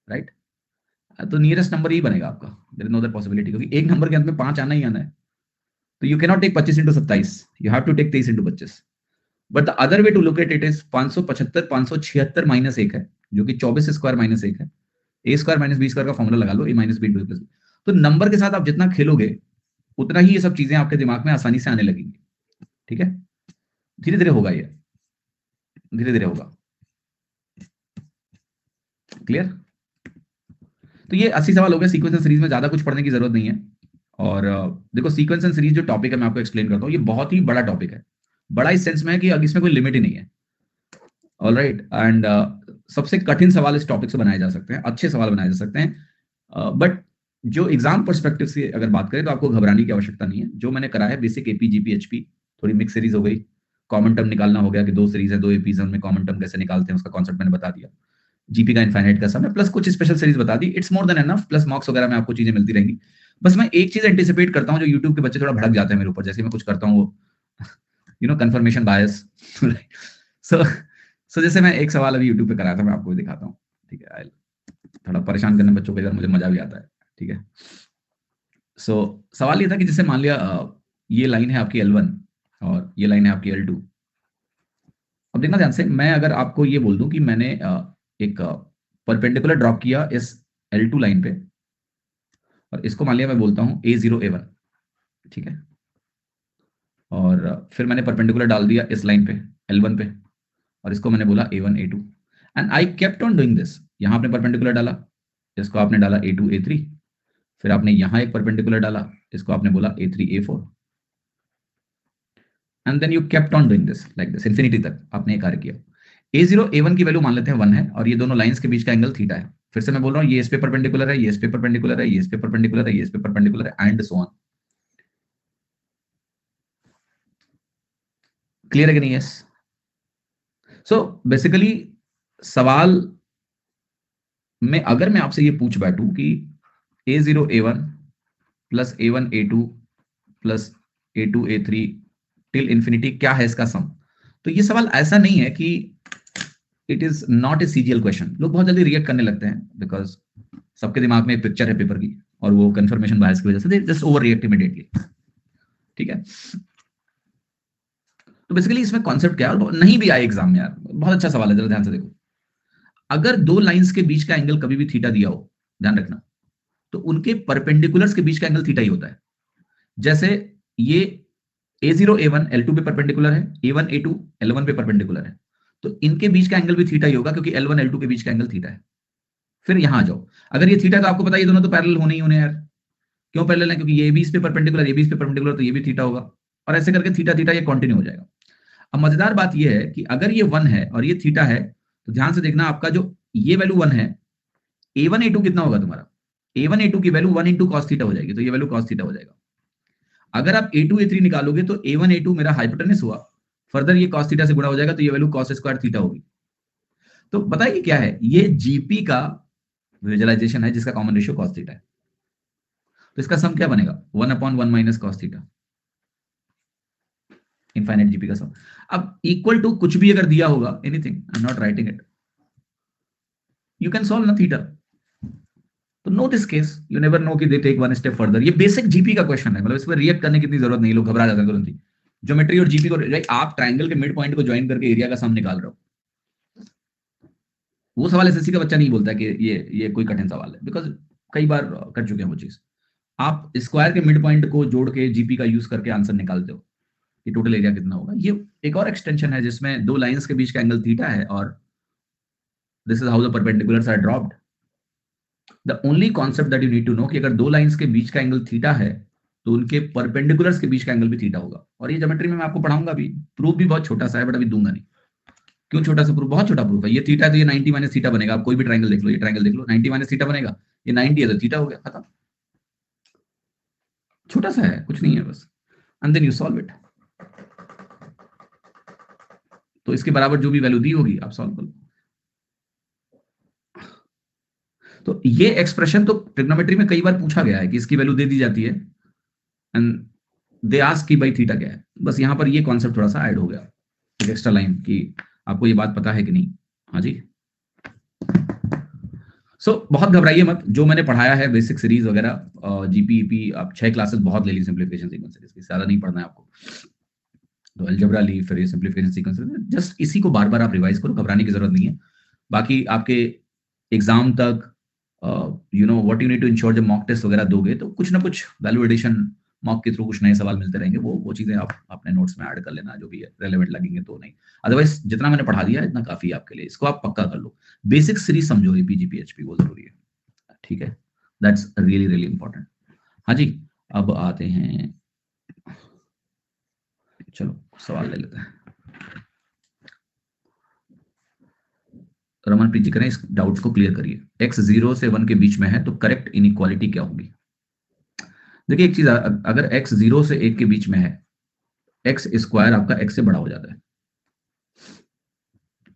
राइट। तो नियरेस्ट नंबर ही बनेगा आपका, there is no other possibility, क्योंकि एक नंबर के अंत में 5 आना ही आना है। तो you can not take 25 × 27, you have to take 23 × 25। But the other way to look at it is 575 576 minus 1 है, जो कि 24 स्क्वायर माइनस 1 है। A square minus b square का फॉर्मूला लगा लो, a minus b plus b. तो number के साथ आप जितना खेलोगे उतना ही ये सब चीजें आपके दिमाग में आसानी से आने लगेंगी। ठीक है, धीरे धीरे होगा ये, धीरे धीरे होगा। क्लियर। तो ये 80 सवाल हो गए सीक्वेंस एंड सीरीज में, ज्यादा कुछ पढ़ने की जरूरत नहीं है। और देखो सीक्वेंस एंड सीरीज जो टॉपिक है मैं आपको एक्सप्लेन करता हूँ, ये बहुत ही बड़ा टॉपिक है। बड़ा इस सेंस में है कि इसमें कोई लिमिट ही नहीं है। ऑलराइट, एंड सबसे कठिन सवाल इस टॉपिक से बनाए जा सकते हैं, अच्छे सवाल बनाए जा सकते हैं। बट जो एग्जाम पर्सपेक्टिव से अगर बात करें तो आपको घबराने की आवश्यकता नहीं है। जो मैंने करा है बेसिक एपी जीपी एचपी, थोड़ी मिक्स सीरीज हो गई, कॉमन टर्म निकालना हो गया कि दो सीरीज है, दो एपीज है, उनमें कॉमन टर्म कैसे निकालते हैं उसका कॉन्सेप्ट मैंने बता दिया। जीपी का इनफाइनाइट का सम है, प्लस कुछ स्पेशल सीरीज बता दी, it's more than enough. Plus mocks वगैरह में आपको चीजें मिलती रहेंगी। बस मैं एक चीज एंटिसिपेट करता हूँ, जो यूट्यूब के बच्चे थोड़ा भड़क जाते हैं मेरे ऊपर, जैसे मैं कुछ करता हूँ वो कंफर्मेशन बायस। सो जैसे मैं एक सवाल अभी यूट्यूब पे कराया था, मैं आपको दिखाता हूँ। ठीक है, थोड़ा परेशान करने बच्चों को इधर मुझे मजा भी आता है। ठीक है, सो सवाल ये था कि जैसे मान लिया ये लाइन है आपकी L1 और ये लाइन है आपकी L2। अब देखना ध्यान से, मैं अगर आपको ये बोल दूं कि मैंने एक परपेंडिकुलर ड्रॉप किया इस L2 लाइन पे, और इसको मान लिया मैं बोलता हूं A0 A1। ठीक है, और फिर मैंने परपेंडिकुलर डाल दिया इस लाइन पे L1 पे, और इसको मैंने बोला A1 A2, and I kept on doing this. यहां आपने परपेंडिकुलर डाला, इसको आपने डाला A2 A3, फिर आपने यहां एक परपेंडिकुलर डाला, इसको आपने बोला A3 A4, and then you kept on doing this like this, infinity तक आपने कार्य किया। A0 A1 की वैल्यू मान लेते हैं 1 है, और ये दोनों लाइंस के बीच का एंगल थीटा है। फिर से मैं बोल रहा हूं, ये इस पे परपेंडिकुलर है, ये इस पे परपेंडिकुलर है, ये इस पे परपेंडिकुलर है, ये इस पे परपेंडिकुलर है, एंड सो ऑन। क्लियर है कि नहीं? यस। सो बेसिकली सवाल में अगर मैं आपसे ये पूछ बैठूं कि A0 A1 plus A1 A2 plus A2 A3 till infinity क्या है इसका सम, तो ये सवाल ऐसा नहीं है कि it is not a CGL question. लोग बहुत जल्दी रिएक्ट करने लगते हैं बिकॉज सबके दिमाग में एक पिक्चर है पेपर की और वो कंफर्मेशन बायस की वजह से they just over react immediately. ठीक है. तो बेसिकली इसमें कॉन्सेप्ट क्या है, और नहीं भी आए एग्जाम में यार, बहुत अच्छा सवाल है, जरा ध्यान से देखो. अगर दो लाइंस के बीच का एंगल कभी भी थीटा दिया हो, ध्यान रखना, तो उनके परपेंडिकुलर्स के बीच का एंगल थीटा ही होता है. जैसे ये a0 a1 l2 पे परपेंडिकुलर है, a1 a2 l1 पे परपेंडिकुलर है, तो इनके बीच का एंगल भी थीटा ही होगा क्योंकि l1 l2 के बीच का एंगल थीटा है. फिर यहां आ जाओ, अगर ये थीटा है तो आपको पता है ये दोनों तो पैरेलल होने ही होने यार. क्यों पैरेलल है? क्योंकि ये भी इस पे परपेंडिकुलर, ये भी इस पे परपेंडिकुलर, तो ये भी थीटा होगा. और ऐसे करके थीटा थीटा ये कंटिन्यू हो जाएगा. अब मजेदार बात ये है कि अगर ये 1 है और ये थीटा है, तो ध्यान से देखना, आपका जो ये वैल्यू 1 है, a1 a2 कितना होगा तुम्हारा? a1 a2 की वैल्यू 1 इंटू कॉस थीटा हो जाएगी, तो ये वैल्यू कॉस थीटा हो जाएगा. अगर आप a2 a3 निकालोगे तो a1 a2 मेरा हाइपोटेनस हुआ, फर्दर ये cos थीटा से गुणा हो जाएगा, तो ये वैल्यू cos स्क्वायर थीटा होगी. तो बताइए क्या है ये? जीपी का विजुअलाइजेशन है जिसका कॉमन रेशियो cos थीटा है. तो इसका सम क्या बनेगा? 1/1 minus cos theta, infinite GP का सम. अब इक्वल टू कुछ भी अगर दिया होगा, anything, I am not writing it, you can solve ना थीटा. तो no this case, you never know कि they take one step further. ये बेसिक जीपी का क्वेश्चन है, मतलब इस पर रिएक्ट करने की इतनी जरूरत नहीं, लोग घबरा जाते हैं तुरंत ही. ज्योमेट्री और जीपी को, आप ट्रायंगल के मिड पॉइंट को ज्वाइन करके एरिया का सम निकाल रहे हो, वो सवाल एसएससी का बच्चा नहीं बोलता कि ये कोई कठिन सवाल है, बिकॉज कई बार कर चुके हैं वो चीज. आप स्क्वायर के मिड पॉइंट को जोड़ के जीपी का यूज करके आंसर निकालते हो कि टोटल एरिया कितना होगा. ये एक और एक्सटेंशन है जिसमें दो लाइंस के बीच का एंगल थीटा है और this is how the perpendiculars are dropped. The only concept that you need to know कि अगर दो लाइंस के बीच का एंगल थीटा है तो उनके परपेंडिकुलर्स के बीच का एंगल भी थीटा होगा. और ये ज्योमेट्री में मैं आपको पढ़ाऊंगा अभी, प्रूफ भी बहुत छोटा सा है बट अभी दूंगा नहीं. क्यों छोटा सा प्रूफ? बहुत छोटा प्रूफ है. ये थीटा है तो ये 90 माइनस थीटा बनेगा. आप कोई भी ट्रायंगल देख लो, ये ट्रायंगल देख लो, 90 माइनस थीटा बनेगा. ये 90 है तो थीटा हो गया, खत्म. छोटा सा है, कुछ नहीं है बस. And then you solve it. तो इसके बराबर जो भी वैल्यू दी होगी आप सॉल्व कर लो. तो ये एक्सप्रेशन तो ट्रिग्नोमेट्री में कई बार पूछा गया है कि इसकी वैल्यू दे दी जाती है एंड दे आस्क कि भाई थीटा क्या है. बस यहां पर ये कॉन्सेप्ट थोड़ा सा ऐड हो गया, एक एक्स्ट्रा लाइन कि आपको ये बात पता है कि नहीं. हाँ जी. बहुत घबराइए मत. जो मैंने पढ़ाया है बेसिक सीरीज वगैरह, जीपीईपी, आप 6 क्लासेस बहुत ले ली सिंप्लीफिकेशन सीक्वेंस सीरीज की, ज्यादा नहीं पढ़ना है आपको. तो अलजेब्रा ली, फिर ये सिंप्लीफिकेशन सीक्वेंस, जस्ट इसी को बार बार आप रिवाइज करो, घबराने की जरूरत नहीं है. बाकी आपके एग्जाम तक you know what you need to ensure, जब मॉक टेस्ट वगैरह दोगे तो कुछ ना कुछ वैल्यू एडिशन मॉक के थ्रू कुछ नए सवाल मिलते रहेंगे. वो चीजें आप अपने नोट्स में ऐड कर लेना, जो भी है रेलेवेंट लगेंगे तो नहीं. अदरवाइज जितना मैंने पढ़ा दिया इतना काफी है आपके लिए. इसको आप पक्का कर लो. बेसिक सीरीज समझो, एपीजी पीएचपी वो जरूरी है. ठीक है, दैट्स रियली रियली इंपॉर्टेंट. हाँ जी, अब आते हैं, चलो सवाल ले लेते हैं. रमन प्रीति करें, इस डाउट्स को क्लियर करिए. x 0 से 1 के बीच में है तो करेक्ट इनइक्वालिटी क्या होगी? देखिए एक चीज, अगर x 0 से 1 के बीच में है, x स्क्वायर आपका x से बड़ा हो जाता है.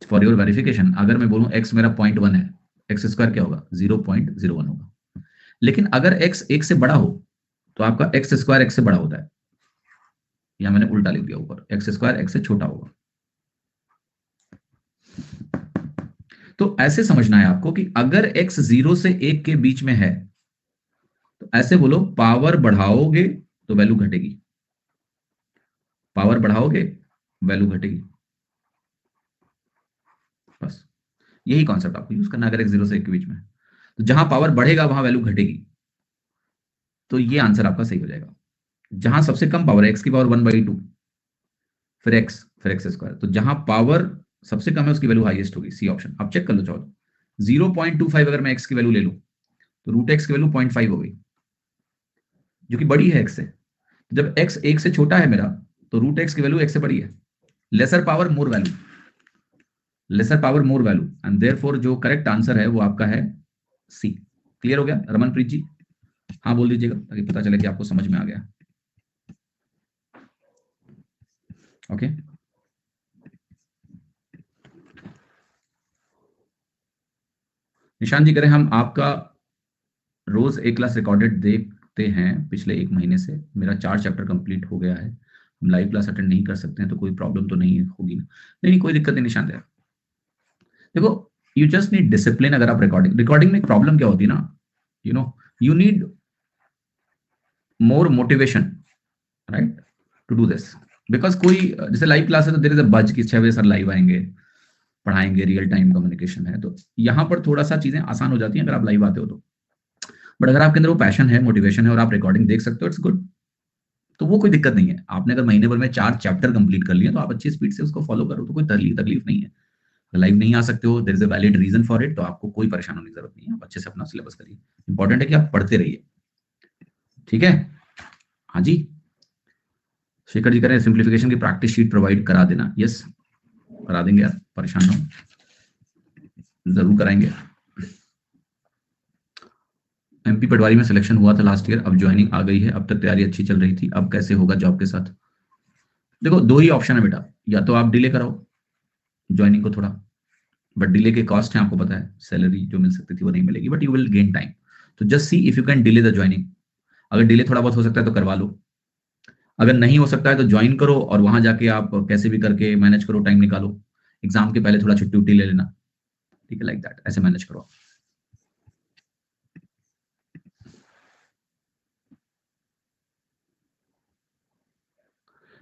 फॉर योर वेरिफिकेशन, अगर मैं बोलूं x मेरा 0.1 है, x स्क्वायर क्या होगा? 0.01 होगा. लेकिन अगर x 1 से बड़ा हो तो आपका x स्क्वायर x से बड़ा होता है. या मैंने उल्टा लिख दिया ऊपर, x स्क्वायर x से छोटा होगा. तो ऐसे समझना है आपको कि अगर x 0 से 1 के बीच में है तो ऐसे बोलो, पावर बढ़ाओगे तो वैल्यू घटेगी, पावर बढ़ाओगे वैल्यू घटेगी. बस यही कॉन्सेप्ट आपको यूज करना. अगर x 0 से 1 के बीच में है तो जहां पावर बढ़ेगा वहां वैल्यू घटेगी. तो ये आंसर आपका सही हो जाएगा. जहां सबसे कम पावर है, x की पावर 1/2, फिर x स्क्वायर, तो जहां पावर सबसे कम है उसकी वैल्यू हाईएस्ट होगी. सी ऑप्शन आप चेक कर लो चाहो. 0.25 अगर मैं x की वैल्यू ले लूं तो रूट x की वैल्यू 0.5 हो गई, जो कि बड़ी है x से. जब x 1 से छोटा है मेरा तो रूट x की वैल्यू x से बड़ी है. Lesser power more value, lesser power more value, and therefore जो करेक्ट आंसर है वो आपका है सी. क्लियर हो गया रमनप्रीत जी? हाँ बोल दीजिएगा ताकि पता चले कि आपको समझ में आ गया. ओके. निशान जी करें, हम आपका रोज एक क्लास रिकॉर्डेड देखते हैं पिछले 1 महीने से. मेरा 4 चैप्टर कंप्लीट हो गया है. हम लाइव क्लास अटेंड नहीं कर सकते हैं तो कोई प्रॉब्लम तो नहीं होगी ना? नहीं कोई दिक्कत नहीं निशान. देखो, यू जस्ट नीड डिसिप्लिन। अगर आप रिकॉर्डिंग में एक प्रॉब्लम क्या होती है ना, you need more motivation, right, to do this. Because कोई जैसे लाइव क्लास है तो देयर इज अ बज कि 6 बजे सर लाइव आएंगे, पढ़ाएंगे, रियल टाइम कम्युनिकेशन है, तो यहाँ पर थोड़ा सा चीजें आसान हो जाती हैं अगर आप लाइव आते हो तो। बट अगर आपके अंदर वो पैशन है, मोटिवेशन है और आप रिकॉर्डिंग देख सकते हो, इट्स गुड। तो वो कोई दिक्कत नहीं है। आपने अगर महीने भर में 4 चैप्टर कंप्लीट कर लिए तो आप अच्छी स्पीड से उसको फॉलो करो, तो कोई तकलीफ नहीं है। लाइव नहीं आ सकते हो, there is a valid reason for it, तो आपको कोई परेशान होने की जरूरत नहीं है। आप अच्छे से अपना सिलेबस करिए। इंपॉर्टेंट है कि आप पढ़ते रहिए, ठीक है। हाँ जी, शेखर जी कह रहे हैं सिंप्लीफिकेशन की प्रैक्टिस शीट प्रोवाइड करा देना। यस, करा देंगे यार, परेशान ना हो, जरूर कराएंगे। एमपी पटवारी में सिलेक्शन हुआ था लास्ट ईयर, अब ज्वाइनिंग आ गई है, अब तक तैयारी अच्छी चल रही थी, अब कैसे होगा जॉब के साथ? देखो, दो ही ऑप्शन है बेटा, या तो आप डिले कराओ ज्वाइनिंग को थोड़ा, बट डिले के कॉस्ट है, आपको पता है, सैलरी जो मिल सकती थी वो नहीं मिलेगी, but you will gain time. तो just see if you can delay the joining. अगर डिले थोड़ा बहुत हो सकता है तो करवा लो, अगर नहीं हो सकता है तो ज्वाइन करो और वहां जाके आप कैसे भी करके मैनेज करो, टाइम निकालो। एग्जाम के पहले थोड़ा छुट्टी उट्टी ले लेना, ठीक है, लाइक दैट, ऐसे मैनेज करो।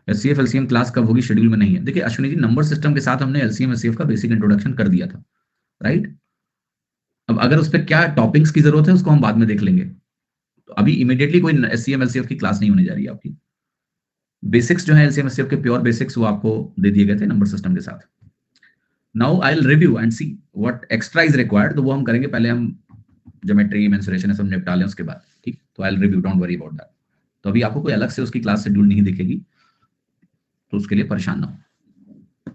एचसीएफ एलसीएम क्लास कब होगी? शेड्यूल में नहीं है। देखिए अश्विनी जी, नंबर सिस्टम के साथ हमने एलसीएम एचसीएफ का बेसिक इंट्रोडक्शन कर दिया था, राइट। अब अगर उस पर क्या टॉपिक्स की जरूरत है उसको हम बाद में देख लेंगे। तो अभी इमीडिएटली कोई एचसीएम एलसीएफ की क्लास नहीं होने जा रही है आपकी। बेसिक्स जो है एलसीएम एचसीएफ के प्योर बेसिक्स वो आपको दे दिए गए थे नंबर सिस्टम के साथ। Now I will review and see what extra is required, तो वो हम करेंगे। पहले हम ज्योमेट्री मेंसुरेशन सब निपटा लें उसके बाद, ठीक। तो I will review, don't worry about that. तो अभी आपको कोई अलग से उसकी क्लास शेड्यूल नहीं दिखेगी, तो उसके लिए परेशान ना हो।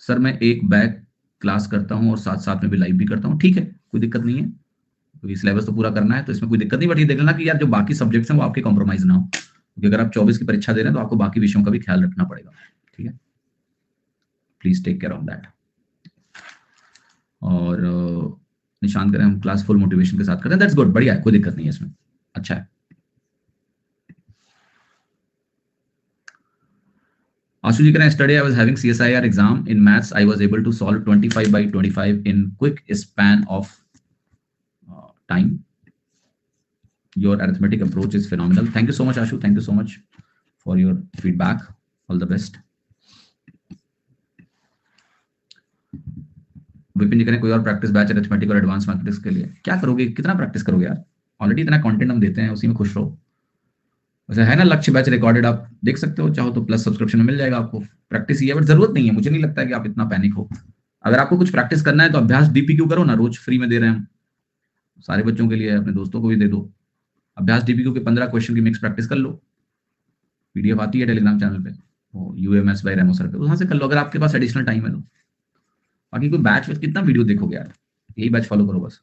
सर मैं एक बैक क्लास करता हूँ और साथ साथ में भी लाइव भी करता हूँ, ठीक है, कोई दिक्कत नहीं है, क्योंकि सिलेबस तो पूरा करना है, तो इसमें कोई दिक्कत नहीं। बट ये देख लेना कि यार जो बाकी सब्जेक्ट्स हैं वो आपके कॉम्प्रोमाइज ना हो, क्योंकि अगर आप 24 की परीक्षा दे रहे हैं तो आपको बाकी विषयों का भी ख्याल रखना पड़ेगा, ठीक है। Please take care of that. और निशान करें हम क्लास फुल मोटिवेशन के साथ करते हैं, दैट्स गुड, बढ़िया है, कोई दिक्कत नहीं है इसमें, अच्छा है। आशु जी करें study, I was having CSIR exam in maths, I was able to solve 25 by 25 in quick span of time. Your arithmetic approach is phenomenal. Thank you so much, Ashu. Thank you so much for your feedback. All the best. Vipin ji करें कोई और practice batch arithmetic और advance mathematics के लिए? क्या करोगे, कितना practice करोगे यार? ऑलरेडी इतना कंटेंट हम देते हैं, उसी में खुश रहो। वैसे है ना लक्ष्य बैच रिकॉर्डेड, आप देख सकते हो, चाहो तो प्लस सब्सक्रिप्शन में मिल जाएगा आपको। प्रैक्टिस ही है, बट जरूरत नहीं है, मुझे नहीं लगता कि आप इतना पैनिक हो। अगर आपको कुछ प्रैक्टिस करना है तो अभ्यास डीपीक्यू करो ना, रोज फ्री में दे रहे हैं हम सारे बच्चों के लिए, अपने दोस्तों को भी दे दो। अभ्यास डीपीक्यू के 15 क्वेश्चन की मिक्स प्रैक्टिस कर लो, पीडीएफ आती है टेलीग्राम चैनल पे, वो यूएमएस बाय रेमो सर पे, वहां से कर लो अगर आपके पास एडिशनल टाइम है तो। बाकी कोई बैच में कितना वीडियो देखोगे यार, यही बैच फॉलो करो बस।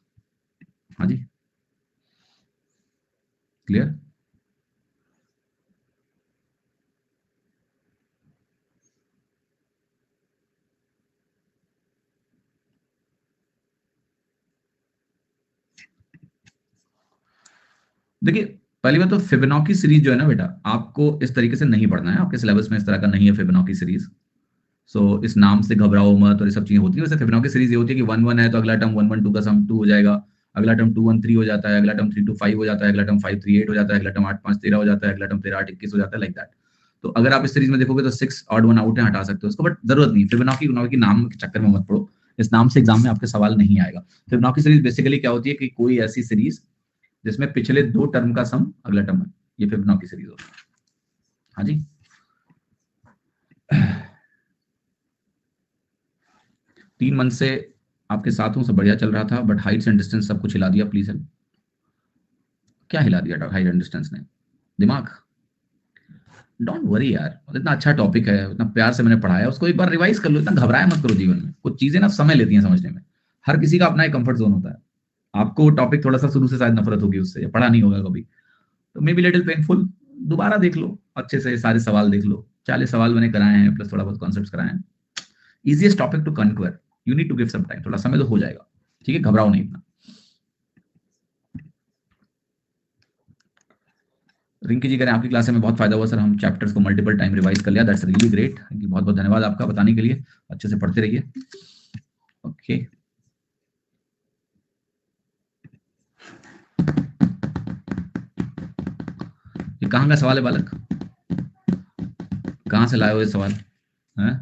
हाँ जी, क्लियर। देखिए पहली बात तो फिबोनाची सीरीज जो है ना बेटा, आपको इस तरीके से नहीं पढ़ना है, आपके सिलेबस में इस तरह का नहीं है फिबोनाची सीरीज। सो इस नाम से घबराओ मत, और ये सब चीजें होती है। वैसे फिबोनाची सीरीज ये होती है कि 1 1 है तो अगला टर्म 1 1 2 का सम 2 हो जाएगा, अगला टर्म 2 1 3 हो जाता है, अगला टर्म 3 2 5 हो जाता है, अगला टर्म 5 3 8 हो जाता है, अगला टर्म 8 5 13 हो जाता है, अगला टर्म 13 8 21 हो जाता है, लाइक दैट। तो अगर आप इस सीरीज में देखोगे तो 6 ऑड 1 आउट है, हटा सकते हो उसको, बट जरूरत नहीं। फिबोनाची नाम के चक्कर में मत पड़ो, इस नाम से एग्जाम में आपके सवाल नहीं आएगा। फिबोनाची सीरीज बेसिकली क्या होती है कि कोई ऐसी सीरीज जिसमें पिछले 2 टर्म का सम अगला टर्म है, ये फिबोनाची सीरीज होती है। हाँ जी, 3 मंथ से आपके साथ हूँ, सब बढ़िया चल रहा था, बट हाइट्स एंड डिस्टेंस सब कुछ हिला दिया, प्लीज हेल्प। क्या हिला दिया हाइट एंड डिस्टेंस ने? दिमाग। डोंट वरी यार, इतना अच्छा टॉपिक है, इतना प्यार से मैंने पढ़ाया, उसको एक बार रिवाइज कर लो, इतना घबराया मत करो। जीवन में कुछ चीजें ना समय लेती हैं समझने में, हर किसी का अपना एक कंफर्ट जोन होता है। आपको टॉपिक थोड़ा सा शुरू से शायद नफरत होगी उससे, या पढ़ा नहीं होगा कभी, तो मे बी लिटिल पेनफुल। दोबारा देख लो अच्छे से, सारे सवाल देख लो, 40 सवाल मैंने कराए हैं, प्लस थोड़ा बहुत कॉन्सेप्ट कराए हैं। Easiest topic to conquer, you need to give some time, थोड़ा समय तो हो जाएगा, ठीक है, घबराओ नहीं इतना। रिंकी जी कह रहे हैं आपकी क्लास से हमें बहुत फायदा हुआ सर, हम चैप्टर्स को मल्टीपल टाइम रिवाइज कर लिया, दैट्स रियली ग्रेट। बहुत बहुत धन्यवाद आपका बताने के लिए, अच्छे से पढ़ते रहिए। ओके ये कहाँ का सवाल है बालक, कहाँ से लाए हो ये सवाल है?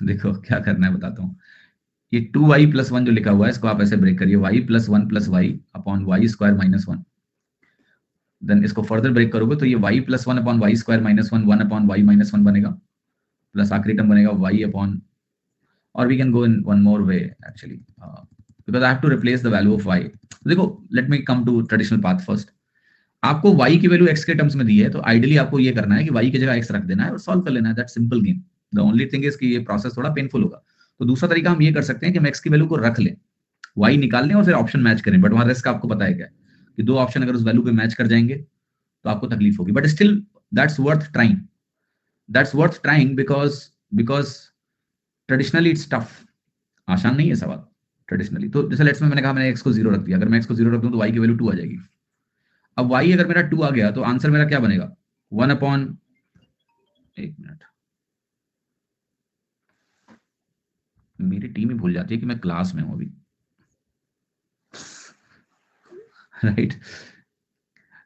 देखो क्या करना है बताता हूँ। ये 2y+1 जो लिखा हुआ है इसको आप ऐसे ब्रेक करिए, y+1+y अपॉन y² - 1। देन इसको फर्दर ब्रेक करोगे तो ये y+1 upon y² - 1 1 upon y - 1 बनेगा, प्लस आखिरी टर्म बनेगा y अपॉन, और we can go in one more way actually because I have to replace the value of y। देखो let me come to traditional path first. आपको y की value x के terms में दी है, तो आइडियली आपको ये करना है कि y की जगह x रख देना है और सॉल्व कर लेना है, that simple game. The only thing is कि ये प्रोसेस थोड़ा पेनफुल होगा। तो दूसरा तरीका हम ये कर सकते हैं कि हम x की वैल्यू को रख लें, y निकाल लें और फिर ऑप्शन मैच करें, बट वहां रिस्क आपको पता है क्या है कि दो ऑप्शन अगर उस वैल्यू पे मैच कर जाएंगे तो आपको तकलीफ होगी, but still that's worth trying, that's worth trying because traditionally it's tough, आसान नहीं है सवाल ट्रेडिशनली। तो जैसे लेट्स में मैंने कहा मैंने x को 0 रख दिया, अगर मैं x को 0 रख दूं तो y की वैल्यू 2 आ जाएगी। अब y अगर मेरा 2 आ गया तो आंसर मेरा क्या बनेगा, 1 अपॉन, एक मिनट मेरी टीम ही भूल जाती है कि मैं क्लास में हूं अभी, राइट।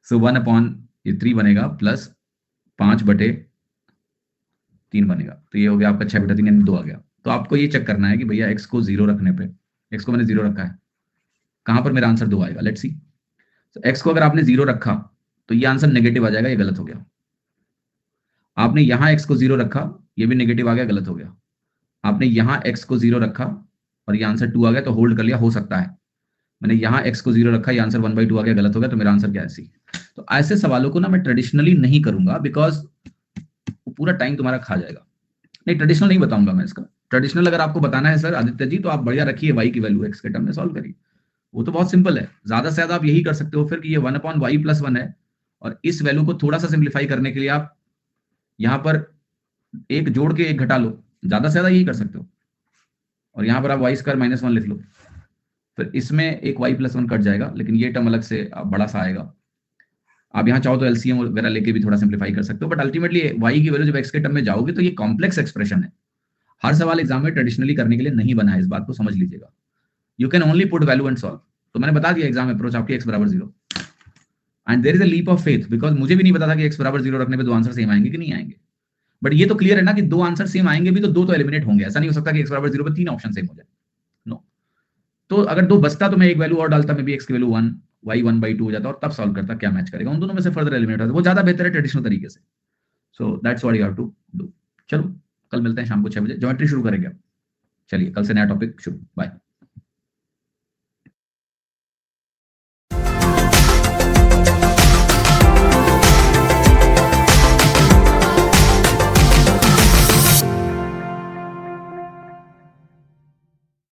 सो 1 अपॉन ये 3 बनेगा प्लस 5/3 बनेगा, तो ये हो गया आपका 6/3 यानी 2 आ गया। तो आपको ये चेक करना है कि भैया x को 0 रखने पे, x को मैंने 0 रखा है, कहां पर मेरा आंसर 2 आएगा, लेट्स सी। तो x को अगर आपने 0 रखा तो ये आंसर नेगेटिव आ जाएगा, ये गलत हो गया। आपने यहां x को 0 रखा, ये भी नेगेटिव आ गया, गलत हो गया। आपने यहां x को 0 रखा और ये आंसर 2 आ गया, तो होल्ड कर लिया, हो सकता है। मैंने यहां x को 0 रखा, ये आंसर 1/2 आ गया, गलत हो गया, तो मेरा आंसर क्या है, सी। तो ऐसे सवालों को ना मैं ट्रेडिशनली नहीं करूंगा बिकॉज पूरा टाइम तुम्हारा खा जाएगा। नहीं ट्रेडिशनल नहीं बताऊंगा मैं इसका। ट्रेडिशनल अगर आपको बताना है सर आदित्य जी, तो आप बढ़िया रखिए y की वैल्यू x के टर्म में सॉल्व करिए, वो तो बहुत सिंपल है। ज्यादा से ज्यादा आप यही कर सकते हो फिर कि ये 1 अपॉन y+1 है, और इस वैल्यू को थोड़ा सा सिंप्लीफाई करने के लिए आप यहां पर एक जोड़ के एक घटा लो, ज्यादा से ज्यादा यही कर सकते हो। और यहां पर आप y² - 1 लिख लो, फिर इसमें एक y+1 कट जाएगा, लेकिन ये टर्म अलग से बड़ा सा आएगा। आप यहाँ चाहो तो एलसीएम वगैरह लेके भी थोड़ा सिंप्लीफाई कर सकते हो, बट अल्टीमेटली y की वैल्यू जब x के टर्म में जाओगे तो ये कॉम्प्लेक्स एक्सप्रेशन है। हर सवाल एग्जाम में ट्रेडिशनली करने के लिए नहीं बना है, इस बात को समझ लीजिएगा। You can only put value and solve. तो मैंने बता दिया एग्जाम अप्रोच आपकी x = 0, and there is a leap of faith, because मुझे भी नहीं पता था कि x = 0 रखने पे दो आंसर सेम आएंगे कि नहीं आएंगे। बट ये तो क्लियर है ना कि दो आंसर सेम आएंगे भी तो दो तो एलिमिनेट होंगे, ऐसा नहीं हो सकता कि x = 0 पे तीन ऑप्शन सेम हो जाए, नो। तो अगर दो बचता तो मैं एक वैल्यू और डालता, मैं भी x की वैल्यू 1 y 1/2 हो जाता और तब सॉल्व करता क्या मैच करेगा, उन दोनों में से फर्दर एलिमिनेट होता, वो ज्यादा बेहतर है ट्रेडिशनल तरीके से। So that's what you have to do. चलो कल मिलते हैं शाम को 6 बजे, ज्योमेट्री शुरू करेंगे। चलिए कल से नया टॉपिक शुरू, बाय।